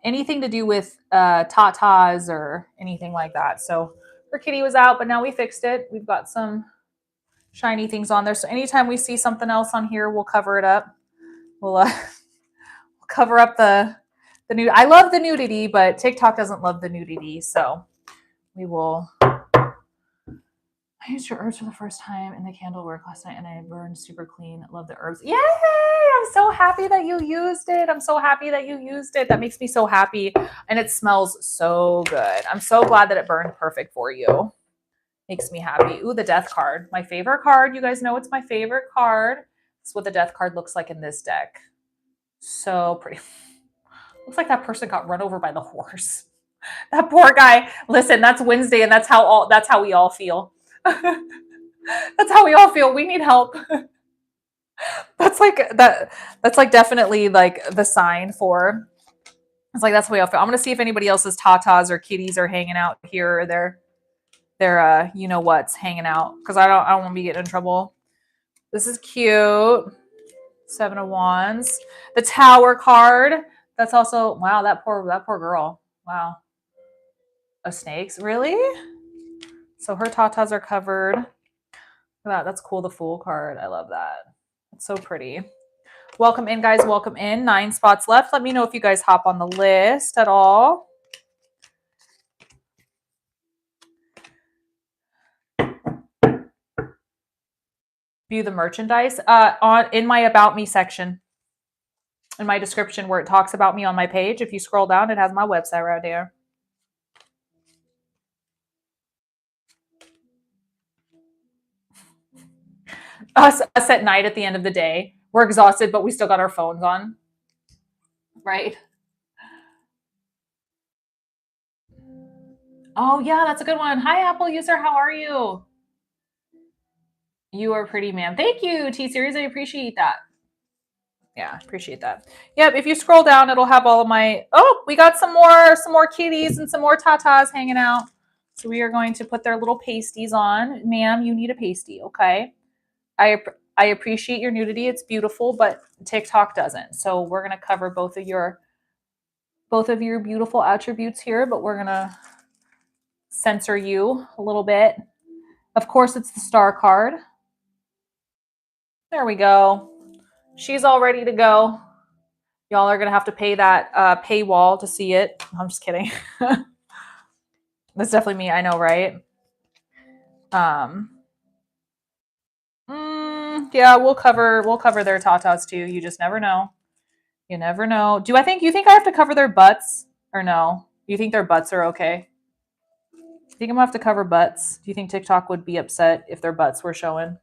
Anything to do with tatas or anything like that. So her kitty was out, but now we fixed it. We've got some shiny things on there. So anytime we see something else on here, we'll cover it up. We'll cover up the nude. I love the nudity, but TikTok doesn't love the nudity. So we will. I used your herbs for the first time in the candle work last night and I burned super clean. Love the herbs. Yay! I'm so happy that you used it. I'm so happy that you used it. That makes me so happy. And it smells so good. I'm so glad that it burned perfect for you. Makes me happy. Ooh, the death card. My favorite card. You guys know it's my favorite card. This is what the death card looks like in this deck. So pretty. Looks like that person got run over by the horse. That poor guy. Listen, that's Wednesday and that's how we all feel. That's how we all feel. We need help. That's like definitely like the sign for it's like that's how we all feel. I'm gonna see if anybody else's tatas or kitties are hanging out here or they're you know what's hanging out because I don't want to be getting in trouble. This is cute. 7 of Wands. The Tower card. That's also wow, that poor girl. Wow. Of snakes. Really? So her tatas are covered. Look at that. That's cool. The Fool card. I love that. It's so pretty. Welcome in, guys. Welcome in. 9 spots left. Let me know if you guys hop on the list at all. View the merchandise in my About Me section. In my description where it talks about me on my page. If you scroll down, it has my website right there. Us at night at the end of the day. We're exhausted, but we still got our phones on. Right? Oh, yeah, that's a good one. Hi, Apple user. How are you? You are pretty, ma'am. Thank you, T-Series. I appreciate that. Yeah, appreciate that. Yep, if you scroll down, it'll have all of my... Oh, we got some more kitties and some more tatas hanging out. So we are going to put their little pasties on. Ma'am, you need a pasty, okay? I appreciate your nudity. It's beautiful, but TikTok doesn't. So we're going to cover both of your beautiful attributes here, but we're going to censor you a little bit. Of course, it's the star card. There we go. She's all ready to go. Y'all are going to have to pay that paywall to see it. I'm just kidding. That's definitely me. I know, right? Yeah, we'll cover their tatas too. You just never know. You never know. You think I have to cover their butts or no? Do you think their butts are okay? Do you think I'm gonna have to cover butts? Do you think TikTok would be upset if their butts were showing? Do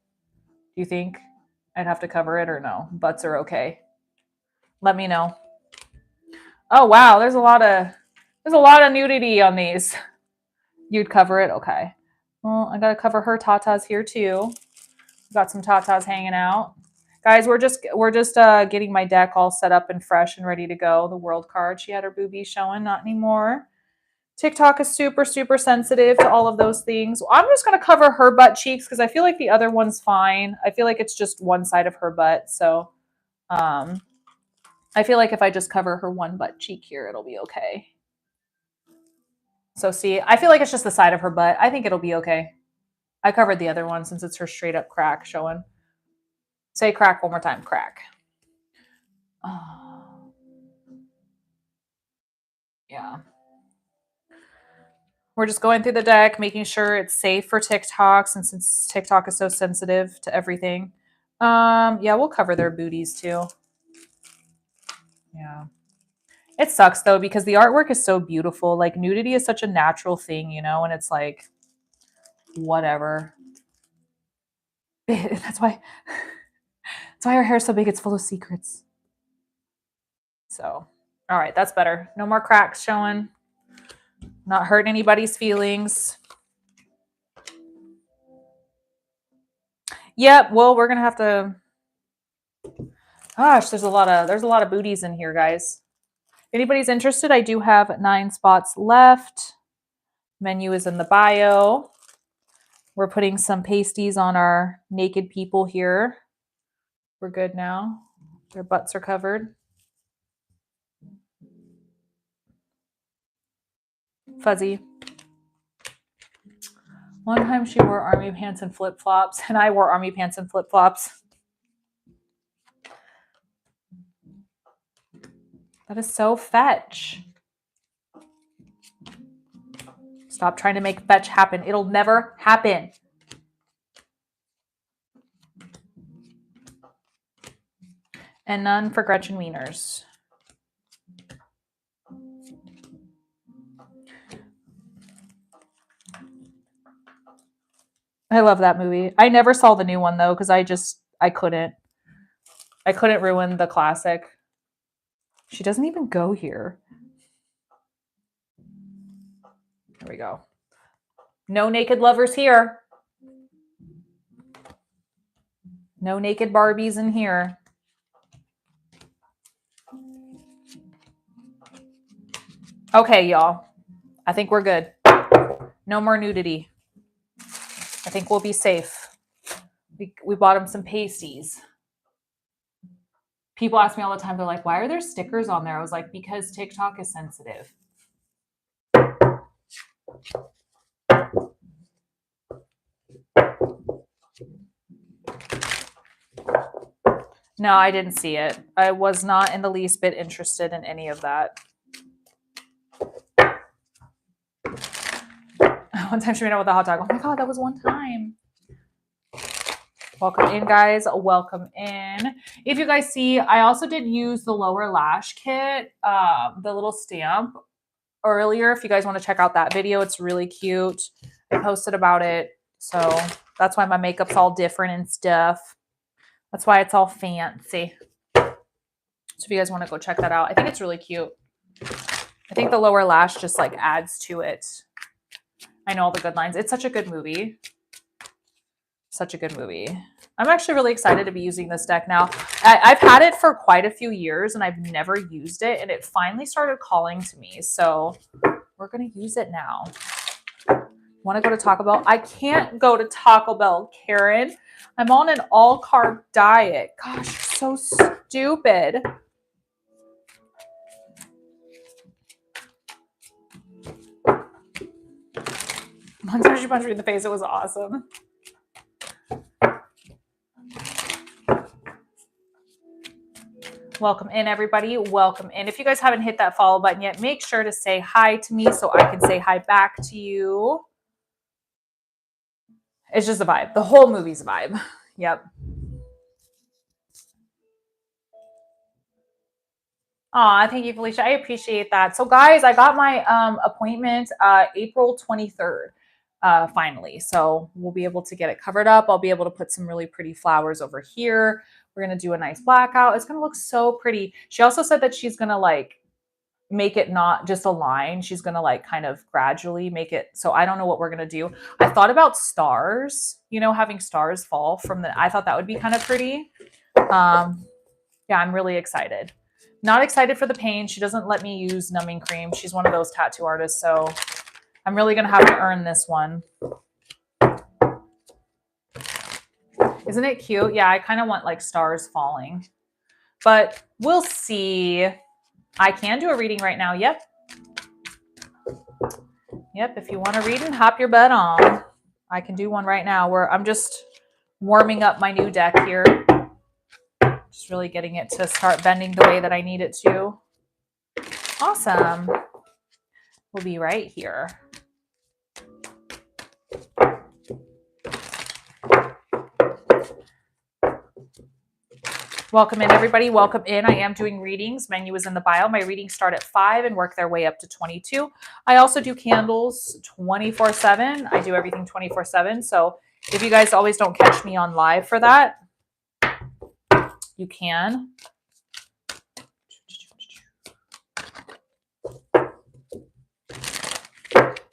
you think I'd have to cover it or no? Butts are okay. Let me know. Oh wow, there's a lot of nudity on these. You'd cover it? Okay. Well, I gotta cover her tatas here too. Got some tatas hanging out. Guys, we're just getting my deck all set up and fresh and ready to go. The world card. She had her boobies showing, not anymore. TikTok is super, super sensitive to all of those things. I'm just going to cover her butt cheeks because I feel like the other one's fine. I feel like it's just one side of her butt. So I feel like if I just cover her one butt cheek here, it'll be okay. So see, I feel like it's just the side of her butt. I think it'll be okay. I covered the other one since it's her straight up crack showing. Say crack one more time. Crack. Oh. Yeah. We're just going through the deck, making sure it's safe for TikTok since TikTok is so sensitive to everything. Yeah, we'll cover their booties too. Yeah. It sucks though, because the artwork is so beautiful. Like nudity is such a natural thing, you know, and it's like, whatever. That's why our hair is so big. It's full of secrets. So, all right, that's better. No more cracks showing. Not hurting anybody's feelings. Yep. Well, we're gonna have to. Gosh, there's a lot of booties in here, guys. If anybody's interested, I do have 9 spots left. Menu is in the bio. We're putting some pasties on our naked people here. We're good now. Their butts are covered. Fuzzy. One time she wore army pants and flip-flops, and I wore army pants and flip-flops. That is so fetch. Stop trying to make fetch happen. It'll never happen. And none for Gretchen Wieners. I love that movie. I never saw the new one though, because I couldn't ruin the classic. She doesn't even go here. There we go. No naked lovers here. No naked Barbies in here. Okay, y'all. I think we're good. No more nudity. I think we'll be safe. We bought him some pasties. People ask me all the time, they're like, why are there stickers on there? I was like, because TikTok is sensitive. No, I didn't see it. I was not in the least bit interested in any of that. One time she made out with a hot dog. Oh my God, that was one time. Welcome in, guys. Welcome in. If you guys see, I also did use the lower lash kit, the little stamp earlier. If you guys want to check out that video, it's really cute. I posted about it. So that's why my makeup's all different and stuff. That's why it's all fancy. So if you guys want to go check that out, I think it's really cute. I think the lower lash just like adds to it. I know all the good lines. It's such a good movie. Such a good movie. I'm actually really excited to be using this deck now. I've had it for quite a few years and I've never used it, and it finally started calling to me. So we're going to use it now. Want to go to Taco Bell? I can't go to Taco Bell, Karen. I'm on an all-carb diet. Gosh, so stupid. One time she punched me in the face. It was awesome. Welcome in, everybody. Welcome in. If you guys haven't hit that follow button yet, make sure to say hi to me so I can say hi back to you. It's just a vibe. The whole movie's a vibe. Yep. Aw, thank you, Felicia. I appreciate that. So, guys, I got my appointment April 23rd, finally. So we'll be able to get it covered up. I'll be able to put some really pretty flowers over here. We're going to do a nice blackout. It's going to look so pretty. She also said that she's going to like make it not just a line. She's going to like kind of gradually make it. So I don't know what we're going to do. I thought about stars, you know, having stars fall from the, I thought that would be kind of pretty. Yeah, I'm really excited. Not excited for the pain. She doesn't let me use numbing cream. She's one of those tattoo artists. So I'm really going to have to earn this one. Isn't it cute? Yeah, I kind of want like stars falling, but we'll see. I can do a reading right now. Yep. Yep. If you want a reading, hop your butt on. I can do one right now where I'm just warming up my new deck here. Just really getting it to start bending the way that I need it to. Awesome. We'll be right here. Welcome in, everybody. Welcome in. I am doing readings. Menu is in the bio. My readings start at 5 and work their way up to 22. I also do candles 24/7. I do everything 24/7. So if you guys always don't catch me on live for that, you can.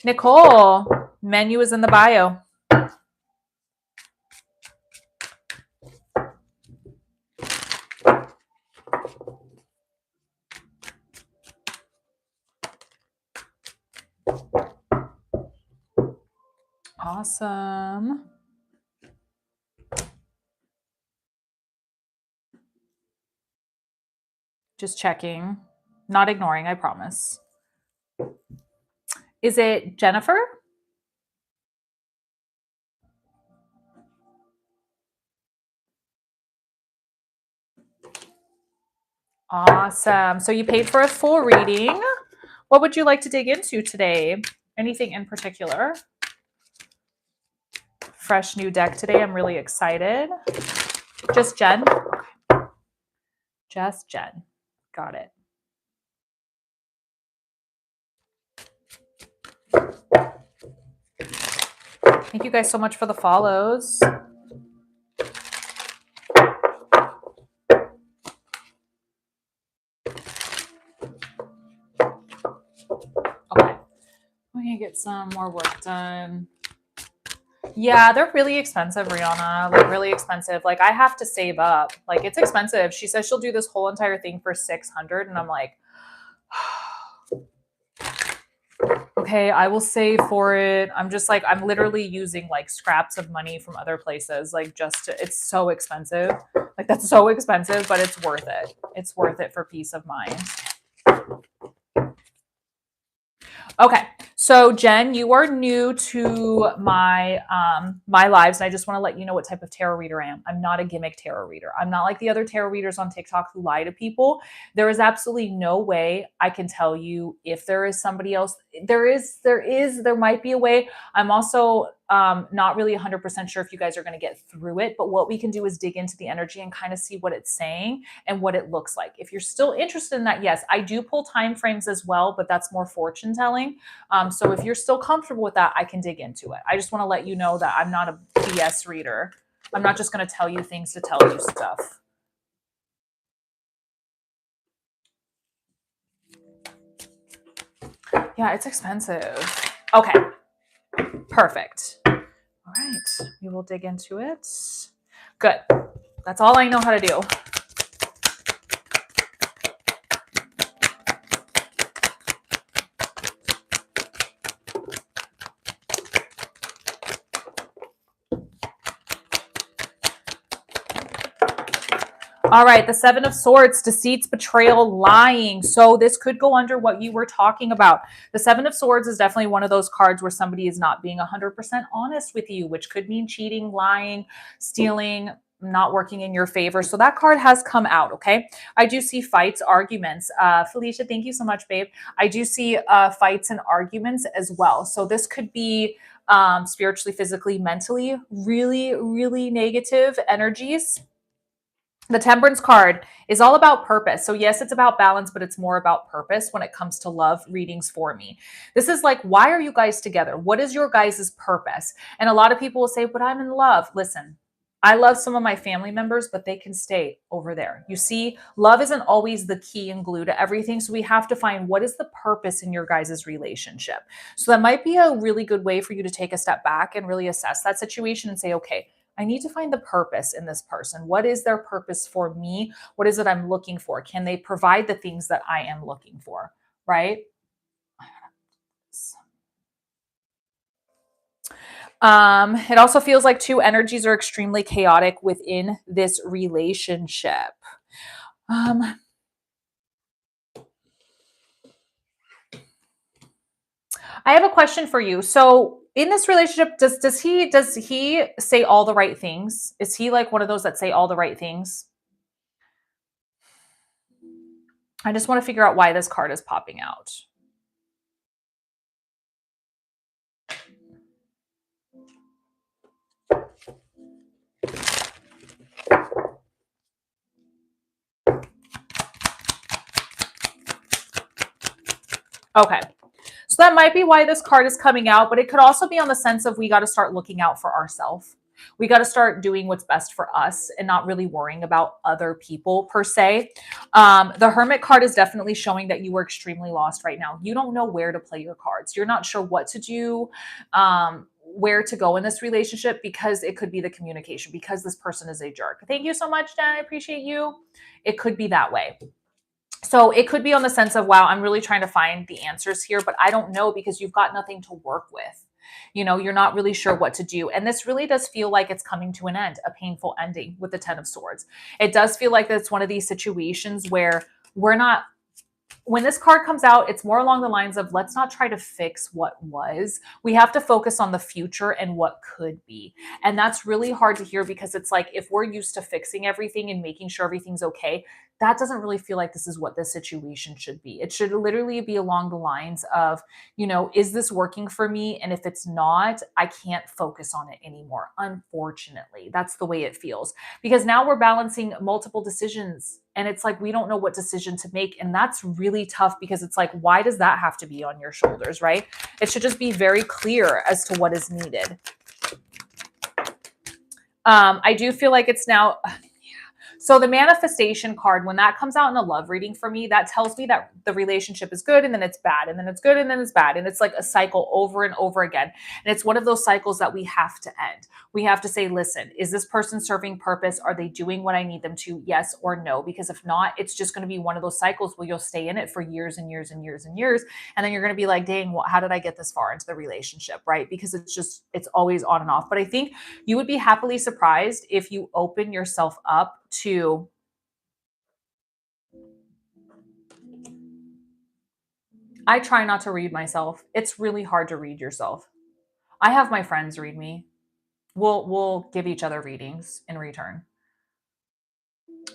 Nicole, menu is in the bio. Awesome. Just checking. Not ignoring, I promise. Is it Jennifer? Awesome. So you paid for a full reading. What would you like to dig into today? Anything in particular? Fresh new deck today. I'm really excited. Just Jen? Okay. Just Jen. Got it. Thank you guys so much for the follows. Okay. We can get some more work done. Yeah, they're really expensive, Rihanna. Like really expensive. Like I have to save up. Like it's expensive. She says she'll do this whole entire thing for $600, and I'm like, okay, I will save for it. I'm just like, I'm literally using like scraps of money from other places, like just to, it's so expensive. Like that's so expensive, but it's worth it. It's worth it for peace of mind. Okay, so Jen, you are new to my my lives, and I just want to let you know what type of tarot reader I am. I'm not a gimmick tarot reader. I'm not like the other tarot readers on TikTok who lie to people. There is absolutely no way I can tell you if there is somebody else. There might be a way. I'm also not really 100% sure if you guys are going to get through it, but what we can do is dig into the energy and kind of see what it's saying and what it looks like. If you're still interested in that, yes, I do pull time frames as well, but that's more fortune telling. So if you're still comfortable with that, I can dig into it. I just want to let you know that I'm not a BS reader. I'm not just going to tell you things to tell you stuff. Yeah, it's expensive. Okay, perfect. All right, we will dig into it. Good. That's all I know how to do. All right, the Seven of Swords, deceits, betrayal, lying. So this could go under what you were talking about. The Seven of Swords is definitely one of those cards where somebody is not being 100% honest with you, which could mean cheating, lying, stealing, not working in your favor. So that card has come out, okay? I do see fights, arguments. Felicia, thank you so much, babe. I do see fights and arguments as well. So this could be spiritually, physically, mentally, really, really negative energies. The Temperance card is all about purpose. So yes, it's about balance, but it's more about purpose when it comes to love readings for me. This is like, why are you guys together? What is your guys' purpose? And a lot of people will say, but I'm in love. Listen, I love some of my family members, but they can stay over there. You see, love isn't always the key and glue to everything. So we have to find what is the purpose in your guys' relationship. So that might be a really good way for you to take a step back and really assess that situation and say, okay, I need to find the purpose in this person. What is their purpose for me? What is it I'm looking for? Can they provide the things that I am looking for? Right? It also feels like two energies are extremely chaotic within this relationship. I have a question for you. So in this relationship, does he say all the right things? Is he like one of those that say all the right things? I just want to figure out why this card is popping out. Okay. So that might be why this card is coming out, but it could also be on the sense of we got to start looking out for ourselves. We got to start doing what's best for us and not really worrying about other people per se. The Hermit card is definitely showing that you are extremely lost right now. You don't know where to play your cards. You're not sure what to do, where to go in this relationship because it could be the communication, because this person is a jerk. Thank you so much, Jen. I appreciate you. It could be that way. So it could be on the sense of, wow, I'm really trying to find the answers here, but I don't know because you've got nothing to work with. You know, you're not really sure what to do. And this really does feel like it's coming to an end, a painful ending with the 10 of Swords. It does feel like it's one of these situations where we're not, when this card comes out, it's more along the lines of let's not try to fix what was. We have to focus on the future and what could be. And that's really hard to hear because it's like if we're used to fixing everything and making sure everything's okay, that doesn't really feel like this is what this situation should be. It should literally be along the lines of, you know, is this working for me? And if it's not, I can't focus on it anymore. Unfortunately, that's the way it feels because now we're balancing multiple decisions and it's like we don't know what decision to make, and that's really tough because it's like, why does that have to be on your shoulders, right? It should just be very clear as to what is needed. I do feel like it's now, so the manifestation card, when that comes out in a love reading for me, that tells me that the relationship is good and then it's bad and then it's good and then it's bad. And it's like a cycle over and over again. And it's one of those cycles that we have to end. We have to say, listen, is this person serving purpose? Are they doing what I need them to? Yes or no? Because if not, it's just going to be one of those cycles where you'll stay in it for years and years and years and years. And then you're going to be like, dang, well, how did I get this far into the relationship? Right? Because it's always on and off. But I think you would be happily surprised if you open yourself up to I try not to read myself. It's really hard to read yourself. I have my friends read me. We'll give each other readings in return.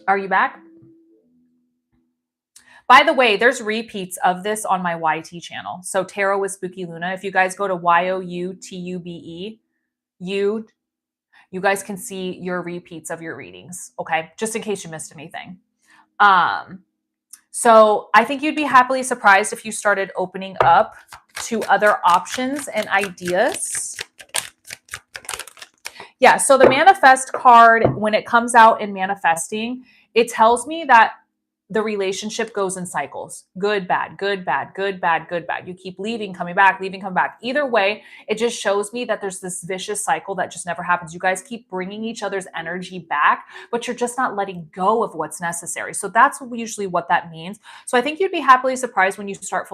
Are you back? By the way, there's repeats of this on my YT channel. So Tarot with Spooky Luna. If you guys go to YOUTUBE, you guys can see your repeats of your readings. Okay, just in case you missed anything. So I think you'd be happily surprised if you started opening up to other options and ideas. Yeah, so the manifest card, when it comes out in manifesting, it tells me that the relationship goes in cycles. Good, bad, good, bad, good, bad, good, bad. You keep leaving, coming back, leaving, come back. Either way, it just shows me that there's this vicious cycle that just never happens. You guys keep bringing each other's energy back, but you're just not letting go of what's necessary. So that's usually what that means. So I think you'd be happily surprised when you start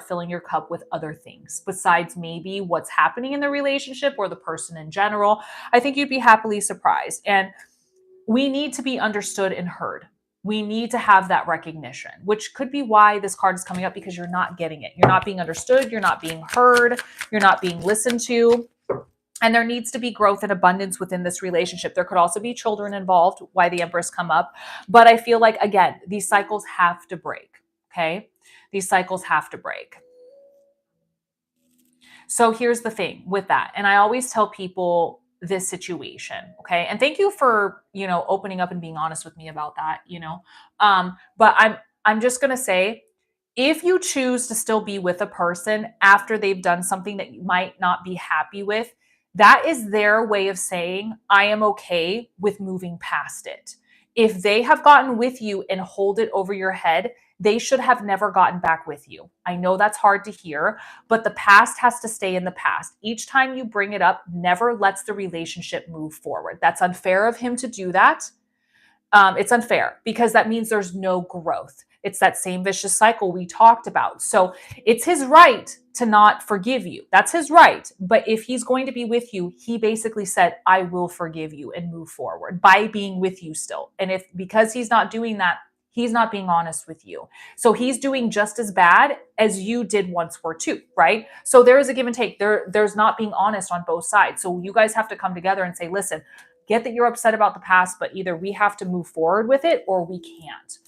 filling your cup with other things besides maybe what's happening in the relationship or the person in general. I think you'd be happily surprised. And we need to be understood and heard. We need to have that recognition, which could be why this card is coming up, because you're not getting it. You're not being understood. You're not being heard. You're not being listened to. And there needs to be growth and abundance within this relationship. There could also be children involved, why the Empress come up. But I feel like, again, these cycles have to break, okay? These cycles have to break. So here's the thing with that. And I always tell people this situation, okay? And thank you for, opening up and being honest with me about that, but I'm just going to say, if you choose to still be with a person after they've done something that you might not be happy with, that is their way of saying, I am okay with moving past it. If they have gotten with you and hold it over your head, they should have never gotten back with you. I know that's hard to hear, but the past has to stay in the past. Each time you bring it up, never lets the relationship move forward. That's unfair of him to do that. It's unfair because that means there's no growth. It's that same vicious cycle we talked about. So it's his right to not forgive you. That's his right. But if he's going to be with you, he basically said, I will forgive you and move forward by being with you still. And because he's not doing that, he's not being honest with you. So he's doing just as bad as you did once were too, right? So there is a give and take. There's not being honest on both sides. So you guys have to come together and say, listen, get that you're upset about the past, but either we have to move forward with it or we can't.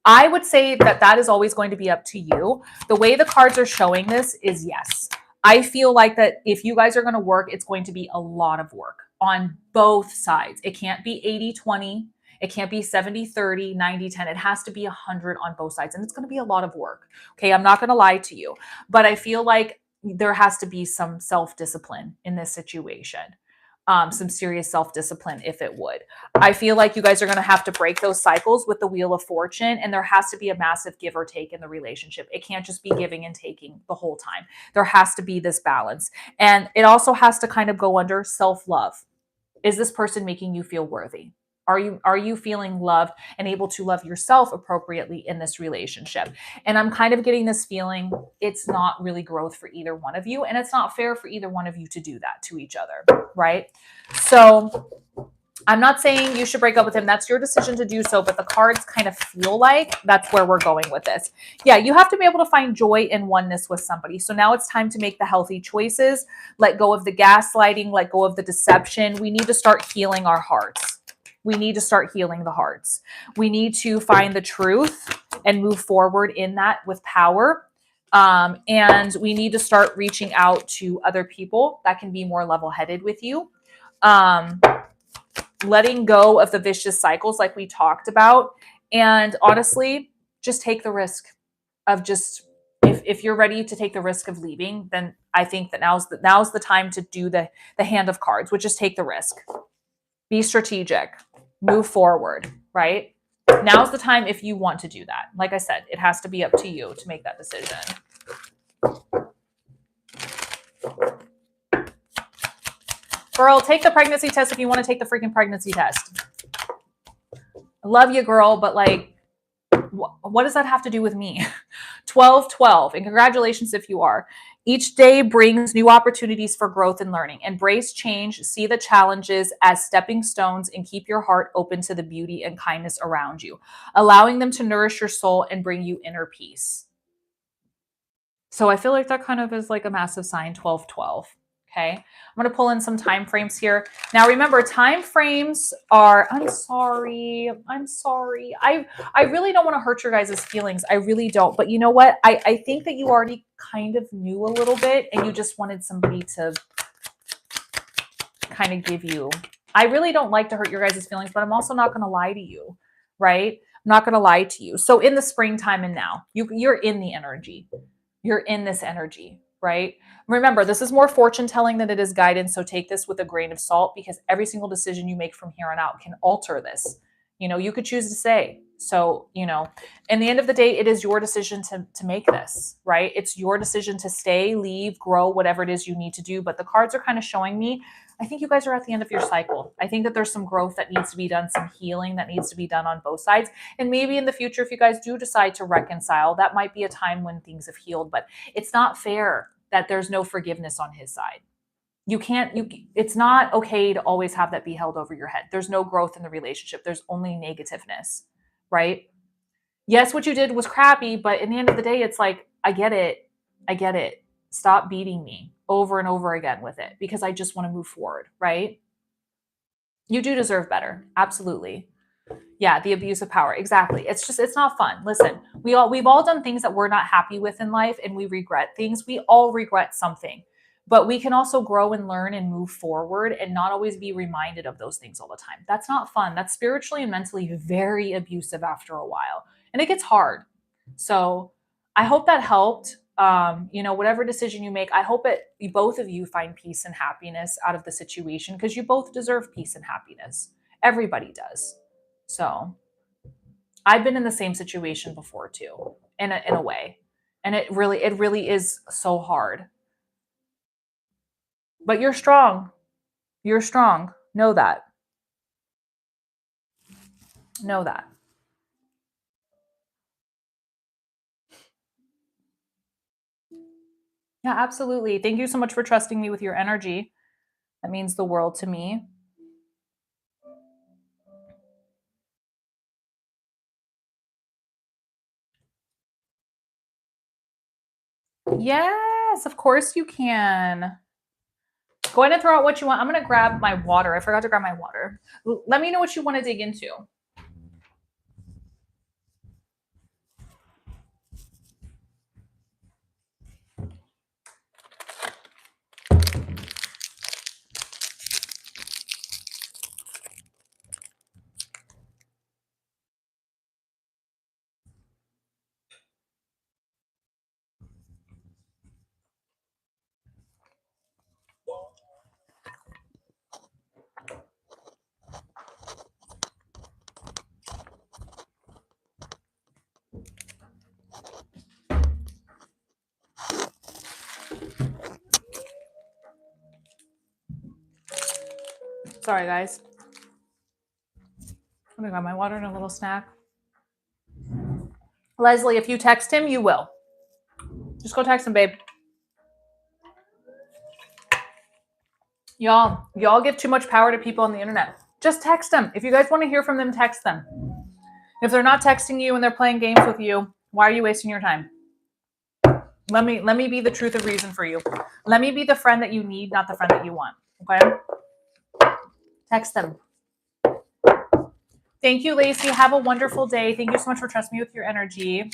I would say that is always going to be up to you. The way the cards are showing this is yes. I feel like that if you guys are going to work, it's going to be a lot of work on both sides. It can't be 80-20. It can't be 70-30, 90-10. It has to be 100 on both sides. And it's going to be a lot of work. Okay. I'm not going to lie to you, but I feel like there has to be some self-discipline in this situation. Some serious self-discipline if it would. I feel like you guys are going to have to break those cycles with the Wheel of Fortune, and there has to be a massive give or take in the relationship. It can't just be giving and taking the whole time. There has to be this balance. And it also has to kind of go under self-love. Is this person making you feel worthy? Are you feeling loved and able to love yourself appropriately in this relationship? And I'm kind of getting this feeling it's not really growth for either one of you, and it's not fair for either one of you to do that to each other, right? So I'm not saying you should break up with him. That's your decision to do so, but the cards kind of feel like that's where we're going with this. Yeah, you have to be able to find joy and oneness with somebody. So now it's time to make the healthy choices, let go of the gaslighting, let go of the deception. We need to start healing our hearts. We need to start healing the hearts. We need to find the truth and move forward in that with power. And we need to start reaching out to other people that can be more level-headed with you. Letting go of the vicious cycles like we talked about. And honestly, just take the risk of just, if you're ready to take the risk of leaving, then I think that now's the time to do the hand of cards, which is take the risk. Be strategic. Move forward, right? Now's the time if you want to do that. Like I said, it has to be up to you to make that decision. Girl, take the pregnancy test if you want to take the freaking pregnancy test. I love you, girl, but like, what does that have to do with me? 12-12, and congratulations if you are. Each day brings new opportunities for growth and learning. Embrace change, see the challenges as stepping stones, and keep your heart open to the beauty and kindness around you, allowing them to nourish your soul and bring you inner peace. So I feel like that kind of is like a massive sign, 12-12. Okay, I'm going to pull in some time frames here. Now, remember, time frames are, I'm sorry. I really don't want to hurt your guys' feelings. I really don't. But you know what? I think that you already kind of knew a little bit and you just wanted somebody to kind of give you. I really don't like to hurt your guys' feelings, but I'm also not going to lie to you, right? I'm not going to lie to you. So in the springtime and now, you're in the energy. You're in this energy, right? Remember, this is more fortune telling than it is guidance. So take this with a grain of salt because every single decision you make from here on out can alter this. You know, you could choose to say. So, you know, in the end of the day, it is your decision to make this, right? It's your decision to stay, leave, grow, whatever it is you need to do. But the cards are kind of showing me, I think you guys are at the end of your cycle. I think that there's some growth that needs to be done, some healing that needs to be done on both sides. And maybe in the future, if you guys do decide to reconcile, that might be a time when things have healed. But it's not fair that there's no forgiveness on his side. It's not okay to always have that be held over your head. There's no growth in the relationship. There's only negativeness, right? Yes, what you did was crappy, but in the end of the day, it's like, I get it. Stop beating me over and over again with it because I just want to move forward, right? You do deserve better. Absolutely. Yeah, the abuse of power. Exactly. It's not fun. Listen, we've all done things that we're not happy with in life and we regret things. We all regret something. But we can also grow and learn and move forward and not always be reminded of those things all the time. That's not fun. That's spiritually and mentally very abusive after a while. And it gets hard. So I hope that helped. Whatever decision you make, I hope both of you find peace and happiness out of the situation because you both deserve peace and happiness. Everybody does. So I've been in the same situation before too, in a way. And it really is so hard. But you're strong. You're strong. Know that. Know that. Yeah, absolutely. Thank you so much for trusting me with your energy. That means the world to me. Yes, of course you can. Go ahead and throw out what you want. I'm going to grab my water. I forgot to grab my water. Let me know what you want to dig into. Sorry, guys. I'm gonna grab my water and a little snack. Leslie, if you text him, you will. Just go text him, babe. Y'all give too much power to people on the internet. Just text them. If you guys want to hear from them, text them. If they're not texting you and they're playing games with you, why are you wasting your time? Let me be the truth of reason for you. Let me be the friend that you need, not the friend that you want. Okay? Text them. Thank you, Lacey. Have a wonderful day. Thank you so much for trusting me with your energy.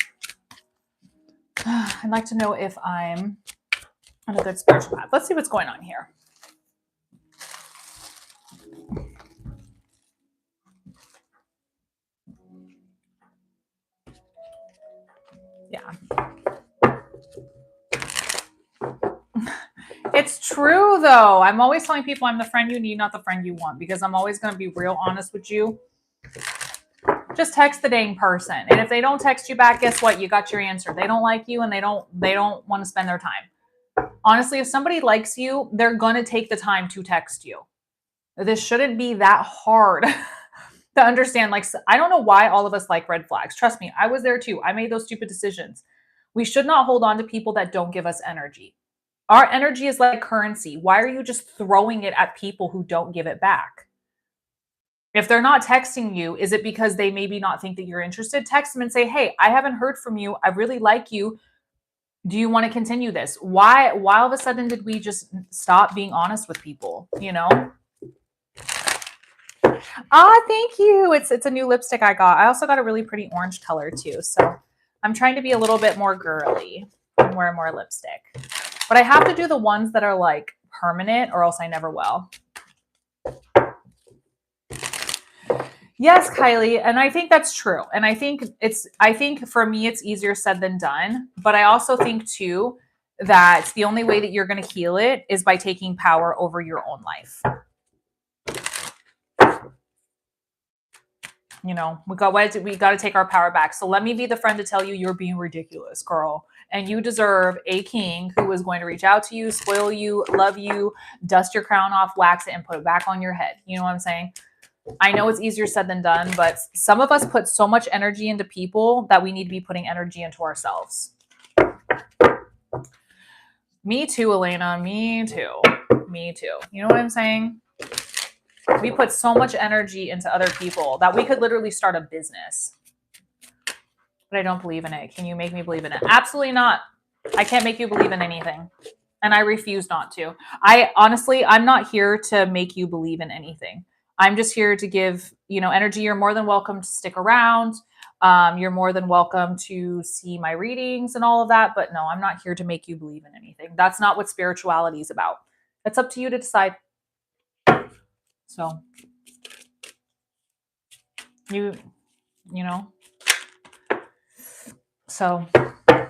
I'd like to know if I'm on a good spiritual path. Let's see what's going on here. Yeah. It's true, though. I'm always telling people I'm the friend you need, not the friend you want, because I'm always going to be real honest with you. Just text the dang person. And if they don't text you back, guess what? You got your answer. They don't like you and they don't want to spend their time. Honestly, if somebody likes you, they're going to take the time to text you. This shouldn't be that hard to understand. Like, I don't know why all of us like red flags. Trust me, I was there too. I made those stupid decisions. We should not hold on to people that don't give us energy. Our energy is like currency. Why are you just throwing it at people who don't give it back? If they're not texting you, is it because they maybe not think that you're interested? Text them and say, hey, I haven't heard from you. I really like you. Do you want to continue this? Why all of a sudden did we just stop being honest with people? You know? Thank you. It's a new lipstick I got. I also got a really pretty orange color too. So I'm trying to be a little bit more girly and wear more lipstick. But I have to do the ones that are like permanent or else I never will. Yes, Kylie. And I think that's true. And I think for me, it's easier said than done. But I also think too, that the only way that you're going to heal it is by taking power over your own life. You know, we got to take our power back. So let me be the friend to tell you you're being ridiculous, girl. And you deserve a king who is going to reach out to you, spoil you, love you, dust your crown off, wax it, and put it back on your head. You know what I'm saying? I know it's easier said than done, but some of us put so much energy into people that we need to be putting energy into ourselves. Me too, Elena. Me too. Me too. You know what I'm saying? We put so much energy into other people that we could literally start a business. But I don't believe in it. Can you make me believe in it? Absolutely not. I can't make you believe in anything. And I refuse not to. I'm not here to make you believe in anything. I'm just here to give, energy. You're more than welcome to stick around. You're more than welcome to see my readings and all of that. But no, I'm not here to make you believe in anything. That's not what spirituality is about. It's up to you to decide. So, so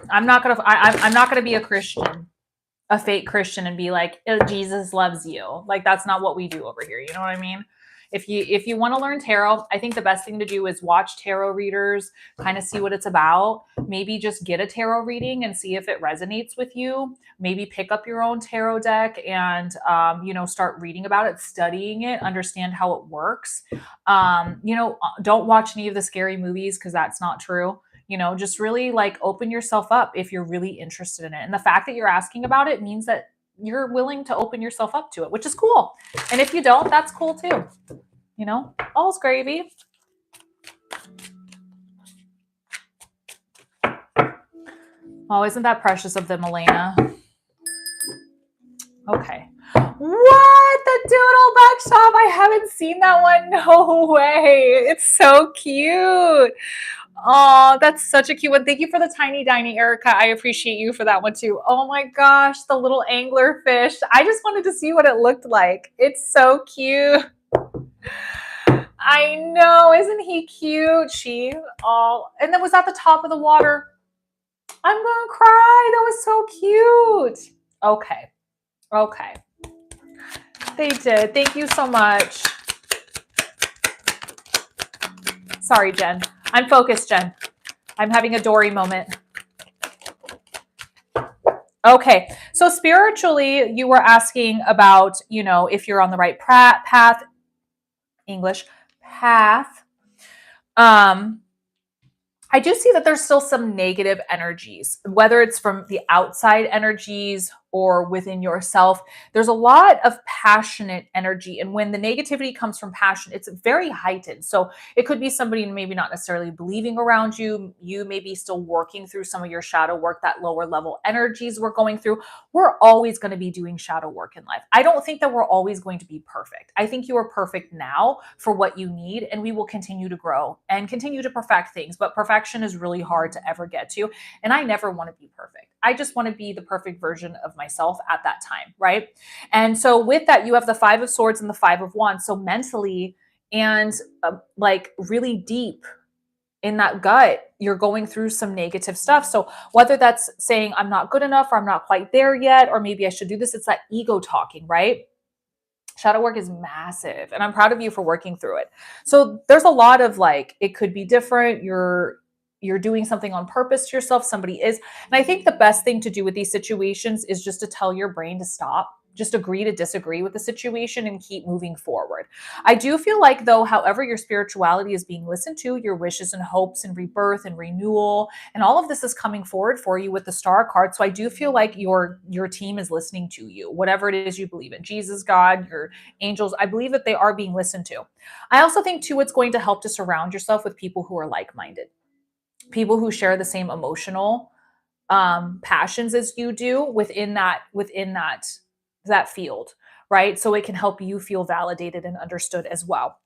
I'm not gonna be a Christian, a fake Christian, and be like, oh, Jesus loves you. Like, that's not what we do over here. You know what I mean? If you want to learn tarot, I think the best thing to do is watch tarot readers, kind of see what it's about. Maybe just get a tarot reading and see if it resonates with you. Maybe pick up your own tarot deck and, start reading about it, studying it, understand how it works. Don't watch any of the scary movies because that's not true. Just really open yourself up if you're really interested in it. And the fact that you're asking about it means that you're willing to open yourself up to it, which is cool. And if you don't, that's cool too. All's gravy. Oh, isn't that precious of them, Elena? Okay. What? The Doodle Bookshop? I haven't seen that one. No way. It's so cute. Oh, that's such a cute one. Thank you for the tiny diny, Erica. I appreciate you for that one too. Oh my gosh, the little angler fish. I just wanted to see what it looked like. It's so cute. I know. Isn't he cute? And that was at the top of the water. I'm going to cry. That was so cute. Okay. They did. Thank you so much. Sorry, Jen. I'm focused, Jen. I'm having a Dory moment. Okay. So spiritually, you were asking about, if you're on the right path. English, path, um, I do see that there's still some negative energies, whether it's from the outside energies or within yourself. There's a lot of passionate energy. And when the negativity comes from passion, it's very heightened. So it could be somebody maybe not necessarily believing around you. You may be still working through some of your shadow work, that lower level energies we're going through. We're always going to be doing shadow work in life. I don't think that we're always going to be perfect. I think you are perfect now for what you need, and we will continue to grow and continue to perfect things. But perfection is really hard to ever get to. And I never want to be perfect. I just want to be the perfect version of myself at that time, right? And so with that, you have the Five of Swords and the Five of Wands. So mentally and like really deep in that gut, you're going through some negative stuff. So whether that's saying I'm not good enough or I'm not quite there yet, or maybe I should do this, it's that ego talking, right? Shadow work is massive, and I'm proud of you for working through it. So there's a lot of like, it could be different. You're doing something on purpose to yourself. Somebody is. And I think the best thing to do with these situations is just to tell your brain to stop. Just agree to disagree with the situation and keep moving forward. I do feel like, though, however, your spirituality is being listened to, your wishes and hopes and rebirth and renewal, and all of this is coming forward for you with the star card. So I do feel like your team is listening to you, whatever it is you believe in, Jesus, God, your angels. I believe that they are being listened to. I also think too, it's going to help to surround yourself with people who are like-minded, people who share the same emotional passions as you do within that field, right? So it can help you feel validated and understood as well.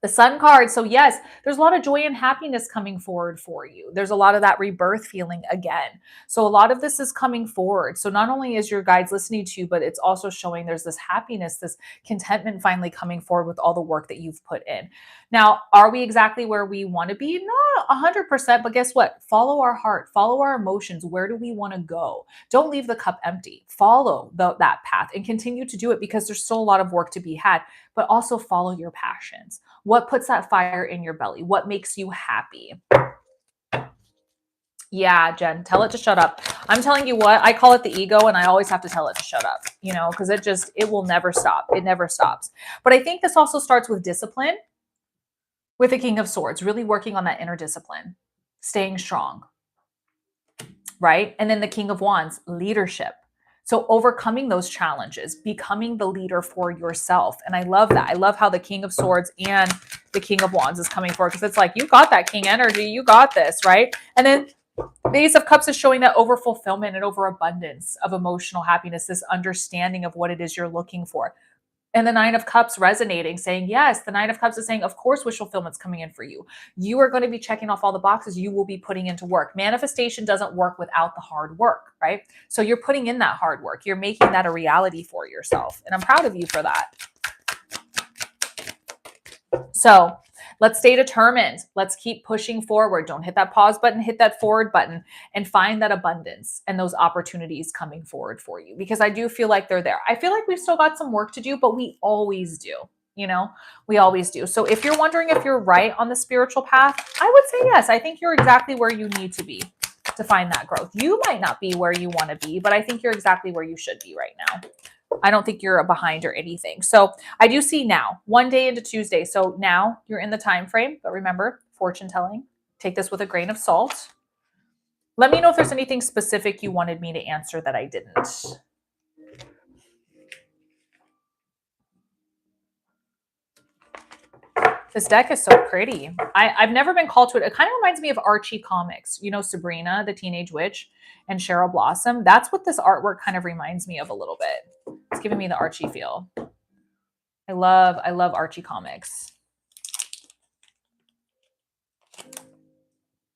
The Sun card. So yes, there's a lot of joy and happiness coming forward for you. There's a lot of that rebirth feeling again. So a lot of this is coming forward. So not only is your guides listening to you, but it's also showing there's this happiness, this contentment finally coming forward with all the work that you've put in. Now, are we exactly where we want to be? Not 100%, but guess what? Follow our heart, follow our emotions. Where do we want to go? Don't leave the cup empty. Follow that path and continue to do it, because there's still a lot of work to be had, but also follow your passions. What puts that fire in your belly? What makes you happy? Yeah, Jen, tell it to shut up. I'm telling you what, I call it the ego, and I always have to tell it to shut up, because it will never stop. It never stops. But I think this also starts with discipline, with the King of Swords, really working on that inner discipline, staying strong, right? And then the King of Wands, leadership. So overcoming those challenges, becoming the leader for yourself. And I love that. I love how the King of Swords and the King of Wands is coming forward, because it's like, you got that King energy, you got this, right? And then the Ace of Cups is showing that over fulfillment and overabundance of emotional happiness, this understanding of what it is you're looking for. And the Nine of Cups resonating, saying, yes, the Nine of Cups is saying, of course, wish fulfillment's coming in for you. You are going to be checking off all the boxes you will be putting into work. Manifestation doesn't work without the hard work, right? So you're putting in that hard work. You're making that a reality for yourself. And I'm proud of you for that. So let's stay determined. Let's keep pushing forward. Don't hit that pause button, hit that forward button, and find that abundance and those opportunities coming forward for you, because I do feel like they're there. I feel like we've still got some work to do, but we always do. We always do. So if you're wondering if you're right on the spiritual path, I would say yes. I think you're exactly where you need to be to find that growth. You might not be where you want to be, but I think you're exactly where you should be right now. I don't think you're behind or anything. So I do see now, one day into Tuesday. So now you're in the time frame, but remember, fortune telling, take this with a grain of salt. Let me know if there's anything specific you wanted me to answer that I didn't. This deck is so pretty. I've never been called to it. It kind of reminds me of Archie comics. Sabrina, the Teenage Witch, and Cheryl Blossom. That's what this artwork kind of reminds me of a little bit. It's giving me the Archie feel. I love Archie comics.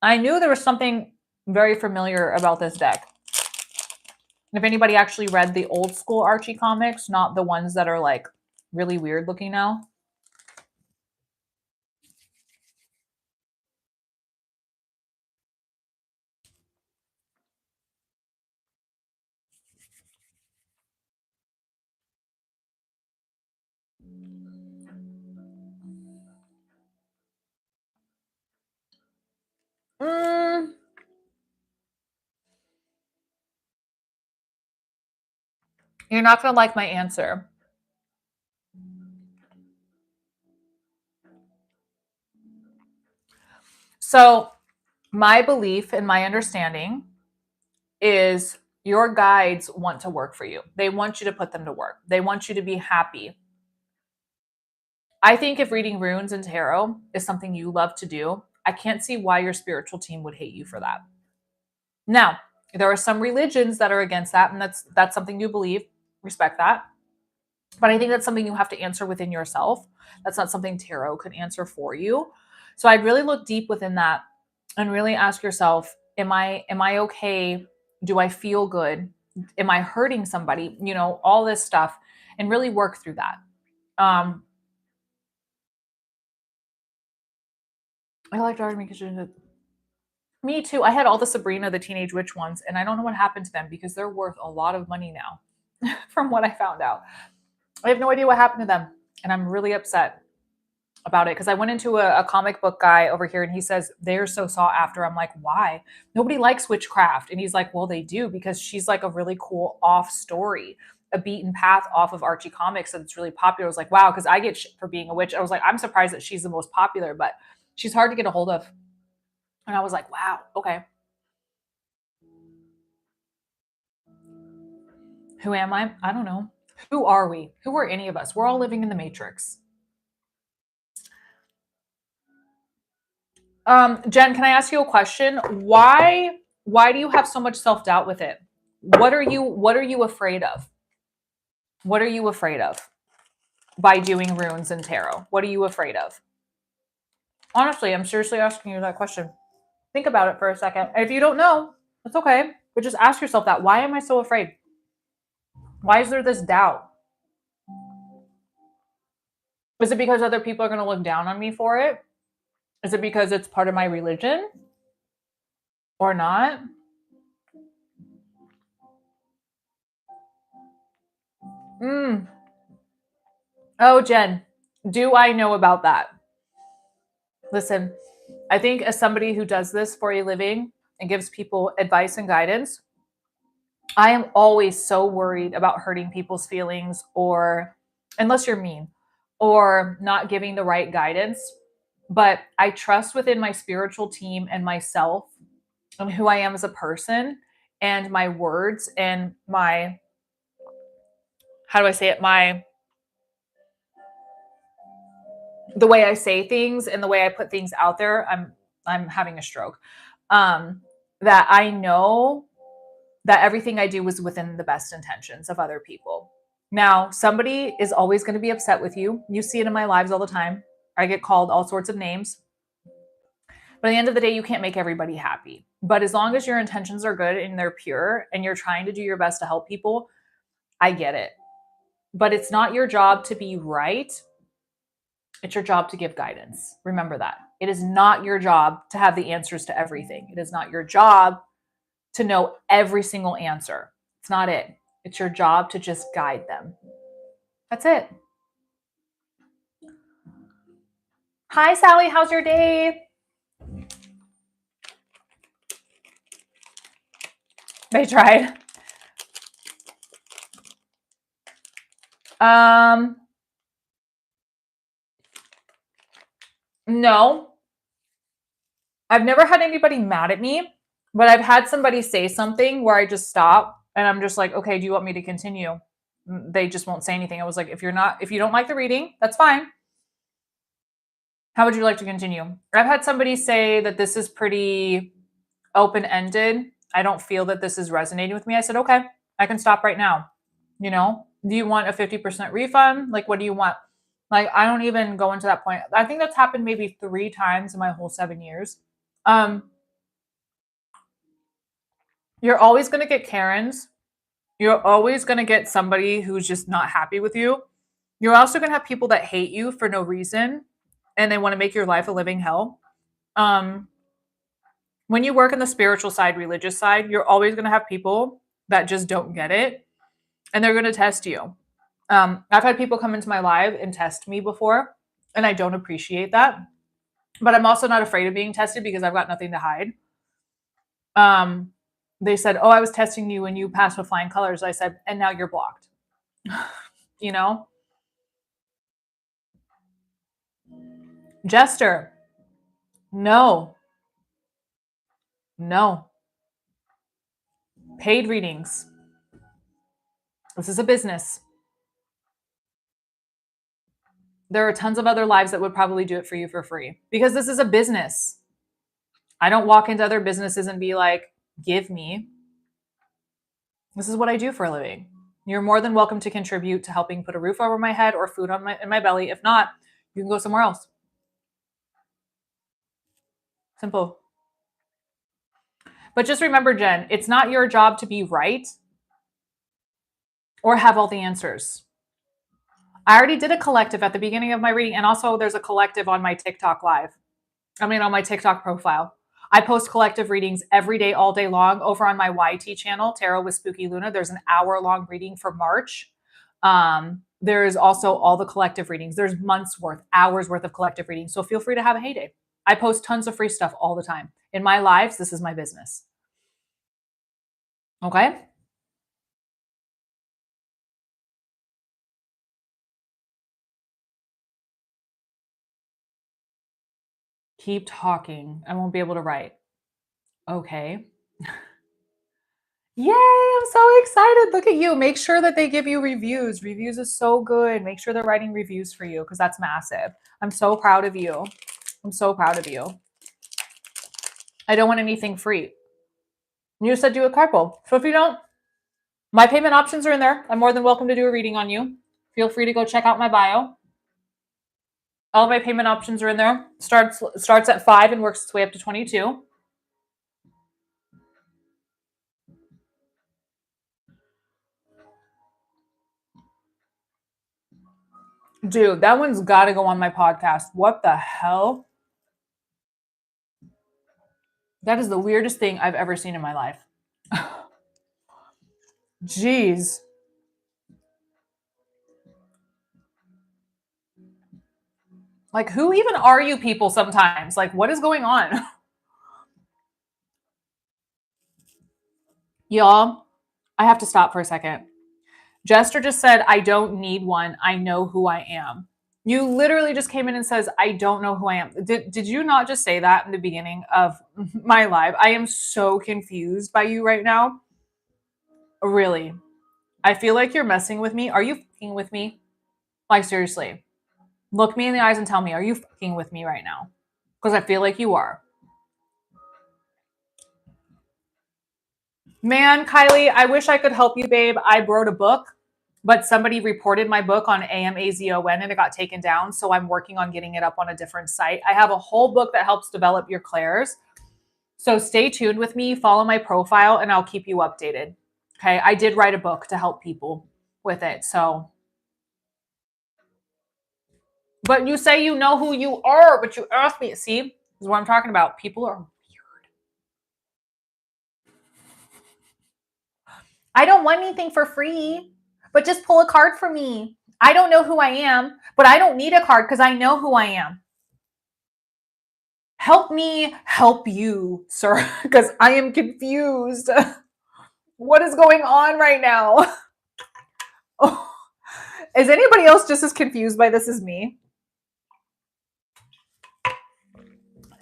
I knew there was something very familiar about this deck. If anybody actually read the old school Archie comics, not the ones that are like really weird looking now. You're not going to like my answer. So my belief and my understanding is your guides want to work for you. They want you to put them to work. They want you to be happy. I think if reading runes and tarot is something you love to do, I can't see why your spiritual team would hate you for that. Now, there are some religions that are against that, and that's something you believe. Respect that. But I think that's something you have to answer within yourself. That's not something tarot could answer for you. So I'd really look deep within that and really ask yourself, am I okay? Do I feel good? Am I hurting somebody? You know, all this stuff, and really work through that. I like Dark because me too. I had all the Sabrina the Teenage Witch ones, and I don't know what happened to them because they're worth a lot of money now, from what I found out. I have no idea what happened to them, and I'm really upset about it because I went into a comic book guy over here, and he says they're so sought after. I'm like, why? Nobody likes witchcraft, and he's like, well, they do because she's like a really cool off story, a beaten path off of Archie Comics that's really popular. I was like, wow, because I get shit for being a witch. I was like, I'm surprised that she's the most popular, but she's hard to get a hold of. And I was like, wow, okay. Who am I? I don't know. Who are we? Who are any of us? We're all living in the Matrix. Jen, can I ask you a question? Why do you have so much self-doubt with it? What are you afraid of? What are you afraid of by doing runes and tarot? What are you afraid of? Honestly, I'm seriously asking you that question. Think about it for a second. If you don't know, that's okay. But just ask yourself that. Why am I so afraid? Why is there this doubt? Is it because other people are going to look down on me for it? Is it because it's part of my religion or not? Oh, Jen, do I know about that? Listen, I think as somebody who does this for a living and gives people advice and guidance, I am always so worried about hurting people's feelings, or unless you're mean, or not giving the right guidance. But I trust within my spiritual team and myself and who I am as a person and my words and my, how do I say it? The way I say things and the way I put things out there. I'm having a stroke. That I know that everything I do is within the best intentions of other people. Now, somebody is always going to be upset with you. You see it in my lives all the time. I get called all sorts of names. But at the end of the day, you can't make everybody happy. But as long as your intentions are good and they're pure and you're trying to do your best to help people, I get it. But it's not your job to be right. It's your job to give guidance. Remember that. It is not your job to have the answers to everything. It is not your job to know every single answer. It's not it. It's your job to just guide them. That's it. Hi, Sally. How's your day? They tried. No. I've never had anybody mad at me, but I've had somebody say something where I just stop and I'm just like, okay, do you want me to continue? They just won't say anything. I was like, if you don't like the reading, that's fine. How would you like to continue? I've had somebody say that this is pretty open-ended. I don't feel that this is resonating with me. I said, okay, I can stop right now. You know, do you want a 50% refund? Like, what do you want? Like, I don't even go into that point. I think that's happened maybe 3 times in my whole 7 years. You're always going to get Karens. You're always going to get somebody who's just not happy with you. You're also going to have people that hate you for no reason and they want to make your life a living hell. When you work in the spiritual side, religious side, you're always going to have people that just don't get it and they're going to test you. I've had people come into my live and test me before, and I don't appreciate that. But I'm also not afraid of being tested because I've got nothing to hide. They said, oh, I was testing you and you passed with flying colors. I said, and now you're blocked. You know? Jester, no. No. Paid readings. This is a business. There are tons of other lives that would probably do it for you for free because this is a business. I don't walk into other businesses and be like, give me. This is what I do for a living. You're more than welcome to contribute to helping put a roof over my head or food in my belly. If not, you can go somewhere else. Simple. But just remember, Jen, it's not your job to be right or have all the answers. I already did a collective at the beginning of my reading, and also there's a collective on my TikTok live. On my TikTok profile. I post collective readings every day, all day long over on my YT channel, Tarot with Spooky Luna. There's an hour-long reading for March. There's also all the collective readings. There's months worth, hours worth of collective readings. So feel free to have a heyday. I post tons of free stuff all the time. In my lives, this is my business. Okay? Keep talking. I won't be able to write. Okay. Yay, I'm so excited. Look at you. Make sure that they give you reviews. Reviews is so good. Make sure they're writing reviews for you because that's massive. I'm so proud of you. I'm so proud of you. I don't want anything free. You said do a card pull. So if you don't, my payment options are in there. I'm more than welcome to do a reading on you. Feel free to go check out my bio. All of my payment options are in there. Starts at 5 and works its way up to 22. Dude, that one's got to go on my podcast. What the hell? That is the weirdest thing I've ever seen in my life. Jeez. Like, who even are you people sometimes? Like, what is going on? Y'all, I have to stop for a second. Jester just said, I don't need one. I know who I am. You literally just came in and says, I don't know who I am. Did you not just say that in the beginning of my live? I am so confused by you right now. Really. I feel like you're messing with me. Are you fucking with me? Like, seriously. Look me in the eyes and tell me, are you fucking with me right now? Because I feel like you are. Man, Kylie, I wish I could help you, babe. I wrote a book, but somebody reported my book on AMAZON and it got taken down. So I'm working on getting it up on a different site. I have a whole book that helps develop your clairs. So stay tuned with me, follow my profile, and I'll keep you updated. Okay. I did write a book to help people with it. So, but you say you know who you are, but you asked me. See, this is what I'm talking about. People are weird. I don't want anything for free, but just pull a card for me. I don't know who I am, but I don't need a card because I know who I am. Help me help you, sir, because I am confused. What is going on right now? Oh, is anybody else just as confused by this as me?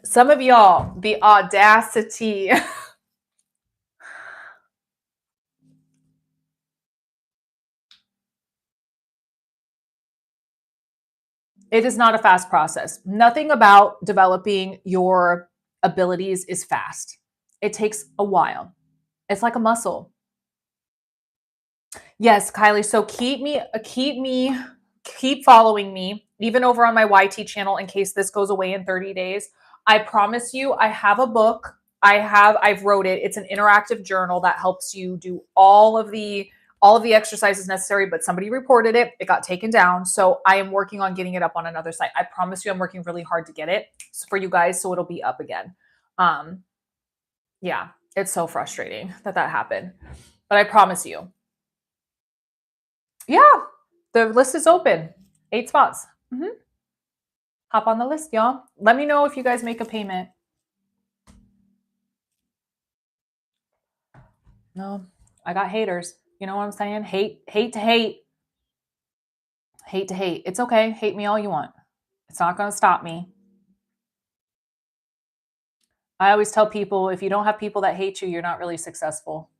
Some of y'all, the audacity. It is not a fast process. Nothing about developing your abilities is fast. It takes a while. It's like a muscle. Yes, Kylie. So keep following me, even over on my YT channel in case this goes away in 30 days. I promise you, I have a book. I've wrote it. It's an interactive journal that helps you do all of the exercises necessary, but somebody reported it. It got taken down. So I am working on getting it up on another site. I promise you, I'm working really hard to get it for you guys so it'll be up again. Yeah, it's so frustrating that happened. But I promise you. Yeah, the list is open. 8 spots. Hop on the list, y'all. Let me know if you guys make a payment. No, I got haters. You know what I'm saying? Hate to hate. Hate to hate. It's okay. Hate me all you want. It's not going to stop me. I always tell people, if you don't have people that hate you, you're not really successful.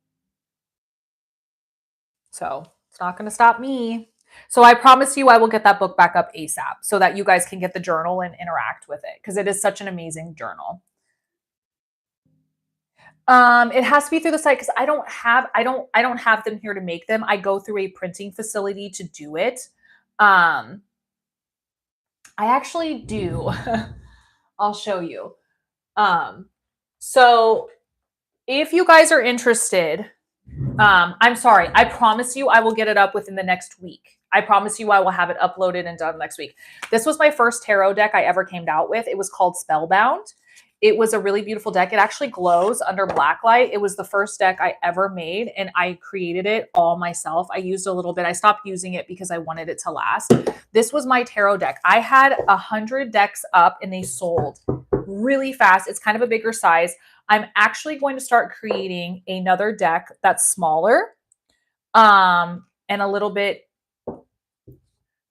So it's not going to stop me. So I promise you I will get that book back up ASAP so that you guys can get the journal and interact with it, because it is such an amazing journal. It has to be through the site, because I don't have them here to make them. I go through a printing facility to do it. I actually do. I'll show you. So if you guys are interested, I'm sorry. I promise you I will get it up within the next week. I promise you I will have it uploaded and done next week. This was my first tarot deck I ever came out with. It was called Spellbound. It was a really beautiful deck. It actually glows under black light. It was the first deck I ever made, and I created it all myself. I used a little bit. I stopped using it because I wanted it to last. This was my tarot deck. I had 100 decks up, and they sold really fast. It's kind of a bigger size. I'm actually going to start creating another deck that's smaller, and a little bit.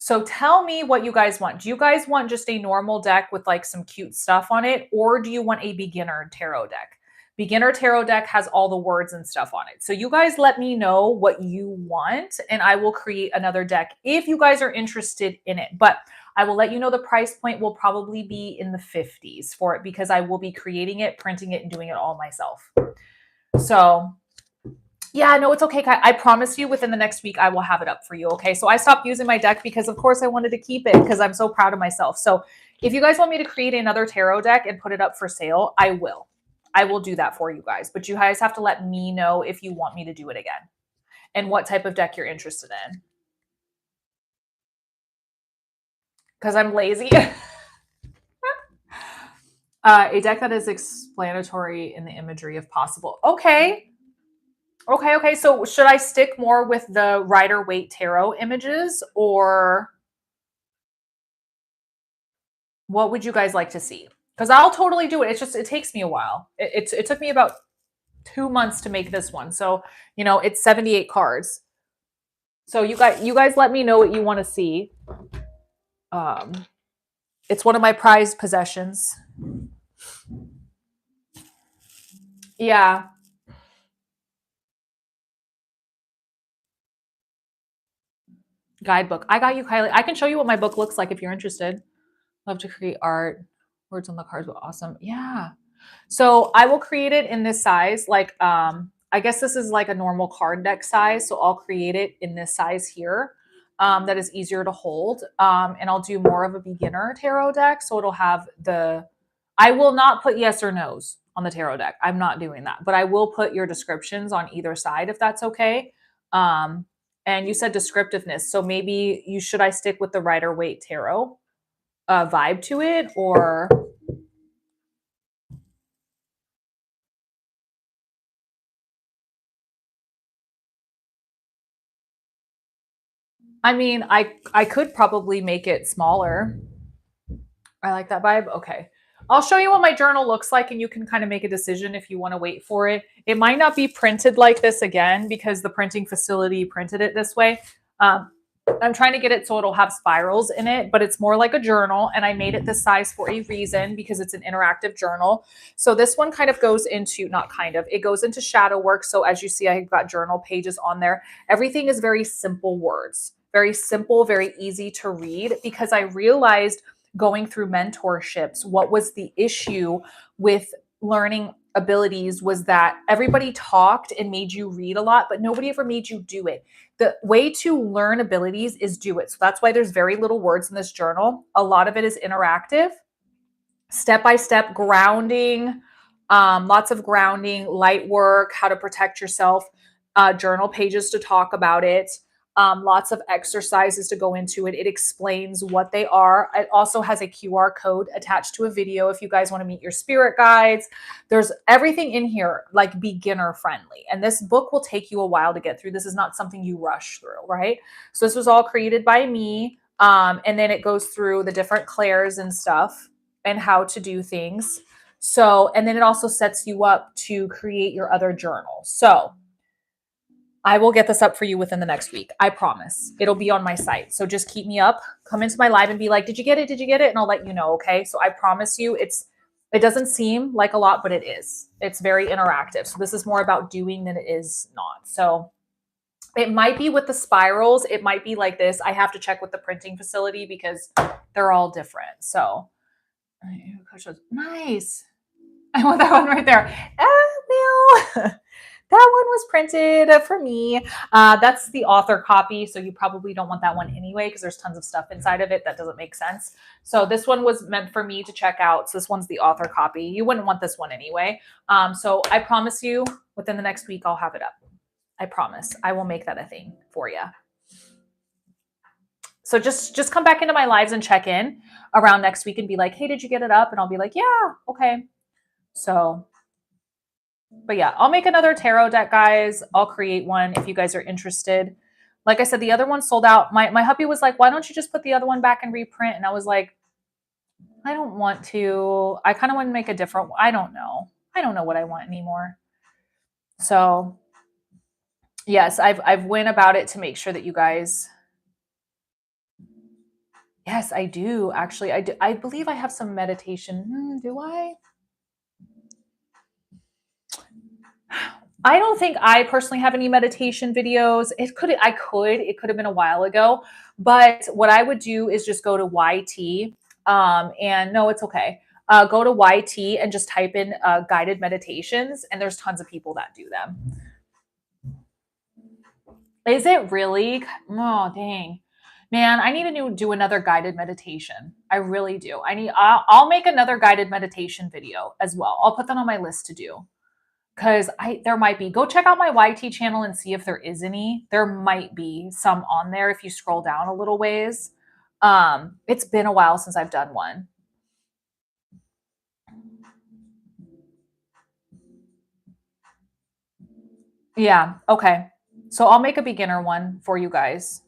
So tell me what you guys want. Do you guys want just a normal deck with like some cute stuff on it, or do you want a beginner tarot deck? Beginner tarot deck has all the words and stuff on it. So you guys let me know what you want, and I will create another deck if you guys are interested in it. But I will let you know the price point will probably be in the 50s for it, because I will be creating it, printing it, and doing it all myself. So yeah, no, it's okay. I promise you within the next week, I will have it up for you. Okay. So I stopped using my deck because, of course, I wanted to keep it because I'm so proud of myself. So if you guys want me to create another tarot deck and put it up for sale, I will. I will do that for you guys. But you guys have to let me know if you want me to do it again and what type of deck you're interested in. Because I'm lazy. A deck that is explanatory in the imagery if possible. Okay. Okay. So should I stick more with the Rider-Waite tarot images, or what would you guys like to see? Because I'll totally do it. It's just, it takes me a while. It took me about 2 months to make this one. So, it's 78 cards. So you guys let me know what you want to see. It's one of my prized possessions. Yeah. Guidebook. I got you, Kylie. I can show you what my book looks like if you're interested. Love to create art. Words on the cards were awesome. Yeah. So I will create it in this size. Like, I guess this is like a normal card deck size. So I'll create it in this size here. That is easier to hold. And I'll do more of a beginner tarot deck. So it'll have I will not put yes or no's on the tarot deck. I'm not doing that, but I will put your descriptions on either side if that's okay. And you said descriptiveness. So maybe should I stick with the Rider-Waite tarot vibe to it, or? I mean, I could probably make it smaller. I like that vibe. Okay. I'll show you what my journal looks like, and you can kind of make a decision if you want to wait for it. It might not be printed like this again because the printing facility printed it this way. I'm trying to get it so it'll have spirals in it, but it's more like a journal, and I made it this size for a reason because it's an interactive journal. So this one kind of goes into, not kind of, it goes into shadow work. So as you see, I've got journal pages on there. Everything is very simple words, very simple, very easy to read, because I realized going through mentorships, what was the issue with learning abilities was that everybody talked and made you read a lot, but nobody ever made you do it. The way to learn abilities is do it. So that's why there's very little words in this journal. A lot of it is interactive, step-by-step grounding, lots of grounding, light work, how to protect yourself, journal pages to talk about it. Lots of exercises to go into it. It explains what they are. It also has a QR code attached to a video if you guys want to meet your spirit guides. There's everything in here, like beginner friendly. And this book will take you a while to get through. This is not something you rush through, right? So this was all created by me. And then it goes through the different clairs and stuff and how to do things. So, and then it also sets you up to create your other journal. So I will get this up for you within the next week. I promise. It'll be on my site. So just keep me up. Come into my live and be like, did you get it? Did you get it? And I'll let you know. Okay. So I promise you It doesn't seem like a lot, but it is. It's very interactive. So this is more about doing than it is not. So it might be with the spirals. It might be like this. I have to check with the printing facility because they're all different. So nice. I want that one right there. Bill. That one was printed for me. That's the author copy, so you probably don't want that one anyway because there's tons of stuff inside of it that doesn't make sense. So this one was meant for me to check out. So this one's the author copy. You wouldn't want this one anyway. So I promise you, within the next week, I'll have it up. I promise. I will make that a thing for you. So just come back into my lives and check in around next week and be like, hey, did you get it up? And I'll be like, yeah, okay. So, but yeah, I'll make another tarot deck, guys. I'll create one if you guys are interested. Like I said, the other one sold out. My hubby was like, why don't you just put the other one back and reprint? And I was like, I don't want to. I kind of want to make a different. I don't know. I don't know what I want anymore. So yes, I've went about it to make sure that you guys. Yes, I do. Actually, I do. I believe I have some meditation. Do I? I don't think I personally have any meditation videos. It could have been a while ago, but what I would do is just go to YT. And no, it's okay. Go to YT and just type in guided meditations, and there's tons of people that do them. Is it really? Oh, dang. Man, I need to do another guided meditation. I really do. I'll make another guided meditation video as well. I'll put that on my list to do. Because there might be. Go check out my YT channel and see if there is any. There might be some on there if you scroll down a little ways. It's been a while since I've done one. Yeah, okay. So I'll make a beginner one for you guys.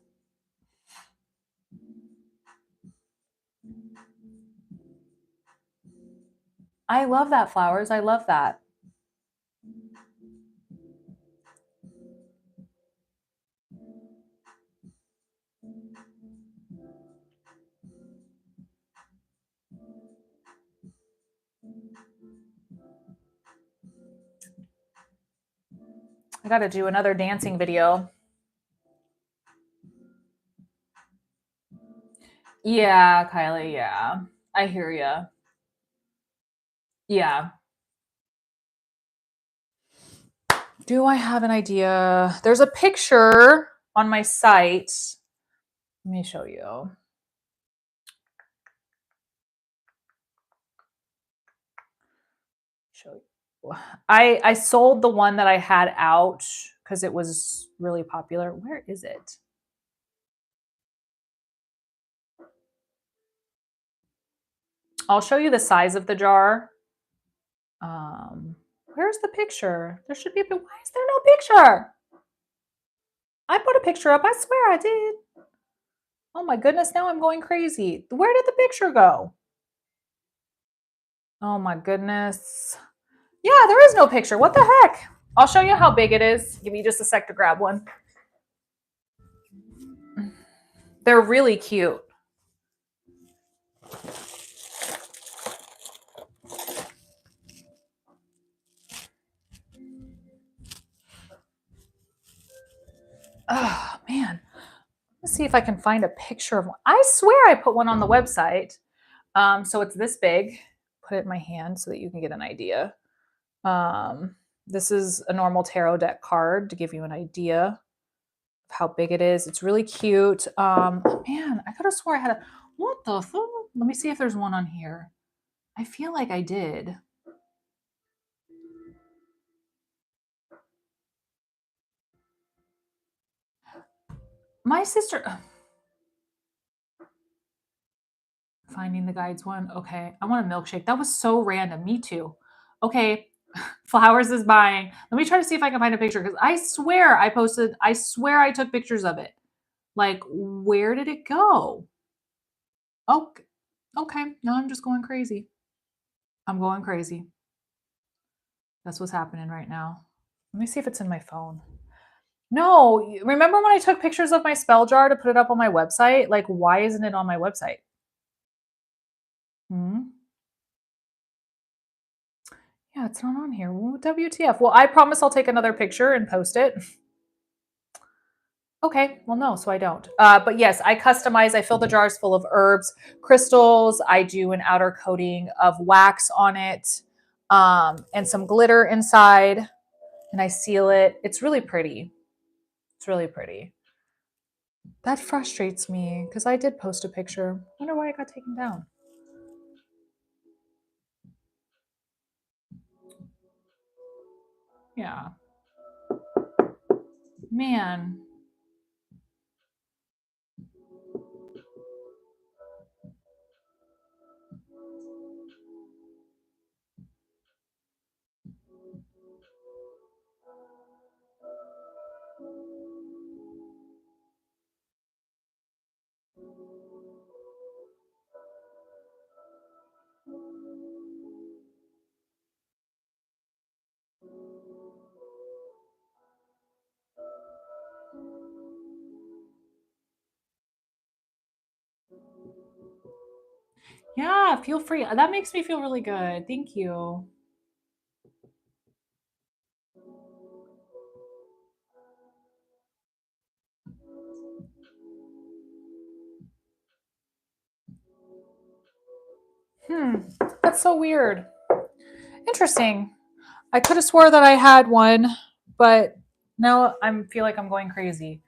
I love that, flowers. I love that. I got to do another dancing video. Yeah, Kylie, yeah. I hear you. Yeah. Do I have an idea? There's a picture on my site. Let me show you. I sold the one that I had out because it was really popular. Where is it? I'll show you the size of the jar. Where's the picture? There should be. Why is there no picture? I put a picture up. I swear I did. Oh my goodness! Now I'm going crazy. Where did the picture go? Oh my goodness. Yeah, there is no picture. What the heck? I'll show you how big it is. Give me just a sec to grab one. They're really cute. Oh man. Let's see if I can find a picture of one. I swear I put one on the website. So it's this big. Put it in my hand so that you can get an idea. This is a normal tarot deck card to give you an idea of how big it is. It's really cute. Man, I could have swore I had a. What the fuck? Let me see if there's one on here. I feel like I did. My sister. Finding the guides one. Okay. I want a milkshake. That was so random. Me too. Okay. Flowers is buying. Let me try to see if I can find a picture because I swear I took pictures of it. Like, where did it go? Oh, okay. No, I'm just going crazy. I'm going crazy. That's what's happening right now. Let me see if it's in my phone. No, remember when I took pictures of my spell jar to put it up on my website? Like, why isn't it on my website? Hmm? Yeah, it's not on here. WTF? Well, I promise I'll take another picture and post it. Okay, well, no, so I don't. But yes, I customize. I fill the jars full of herbs, crystals. I do an outer coating of wax on it, and some glitter inside, and I seal it. It's really pretty. It's really pretty. That frustrates me because I did post a picture. I wonder why it got taken down. Yeah, man. Yeah, feel free. That makes me feel really good. Thank you. Hmm, that's so weird. Interesting. I could have swore that I had one, but now I feel like I'm going crazy.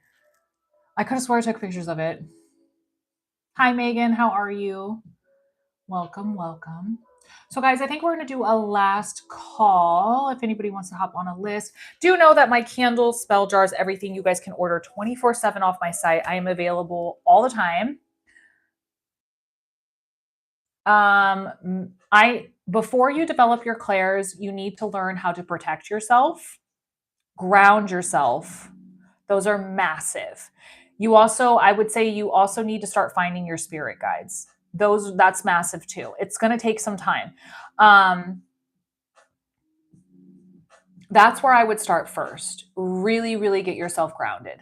I could have swore I took pictures of it. Hi, Megan. How are you? Welcome, welcome. So, guys, I think we're going to do a last call. If anybody wants to hop on a list, do know that my candles, spell jars, everything you guys can order 24/7 off my site. I am available all the time. I before you develop your clairs, you need to learn how to protect yourself, ground yourself. Those are massive. You also, I would say you also need to start finding your spirit guides. That's massive too. It's going to take some time. Um, that's where I would start first. Really, really get yourself grounded.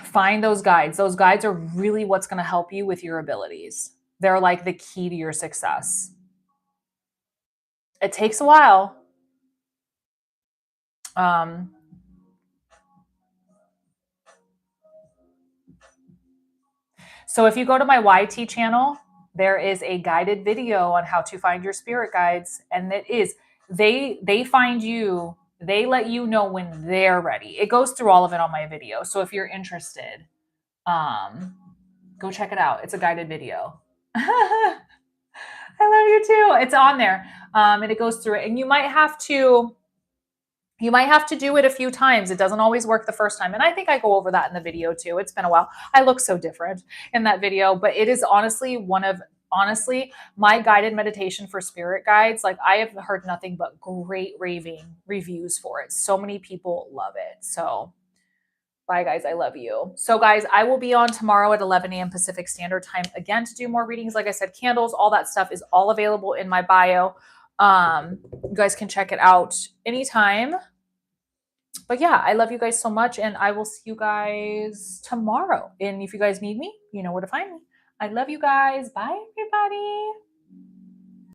Find those guides. Those guides are really what's going to help you with your abilities. They're like the key to your success. It takes a while. Um, So if you go to my YT channel, there is a guided video on how to find your spirit guides, and it is they find you, they let you know when they're ready. It goes through all of it on my video. So if you're interested, go check it out. It's a guided video. I love you too. It's on there. And it goes through it. And you might have to do it a few times. It doesn't always work the first time. And I think I go over that in the video too. It's been a while. I look so different in that video, but it is honestly my guided meditation for spirit guides. Like I have heard nothing but great raving reviews for it. So many people love it. So bye guys. I love you. So guys, I will be on tomorrow at 11 a.m. Pacific Standard Time again to do more readings. Like I said, candles, all that stuff is all available in my bio. You guys can check it out anytime. But yeah, I love you guys so much, and I will see you guys tomorrow. And if you guys need me, you know where to find me. I love you guys. Bye, everybody.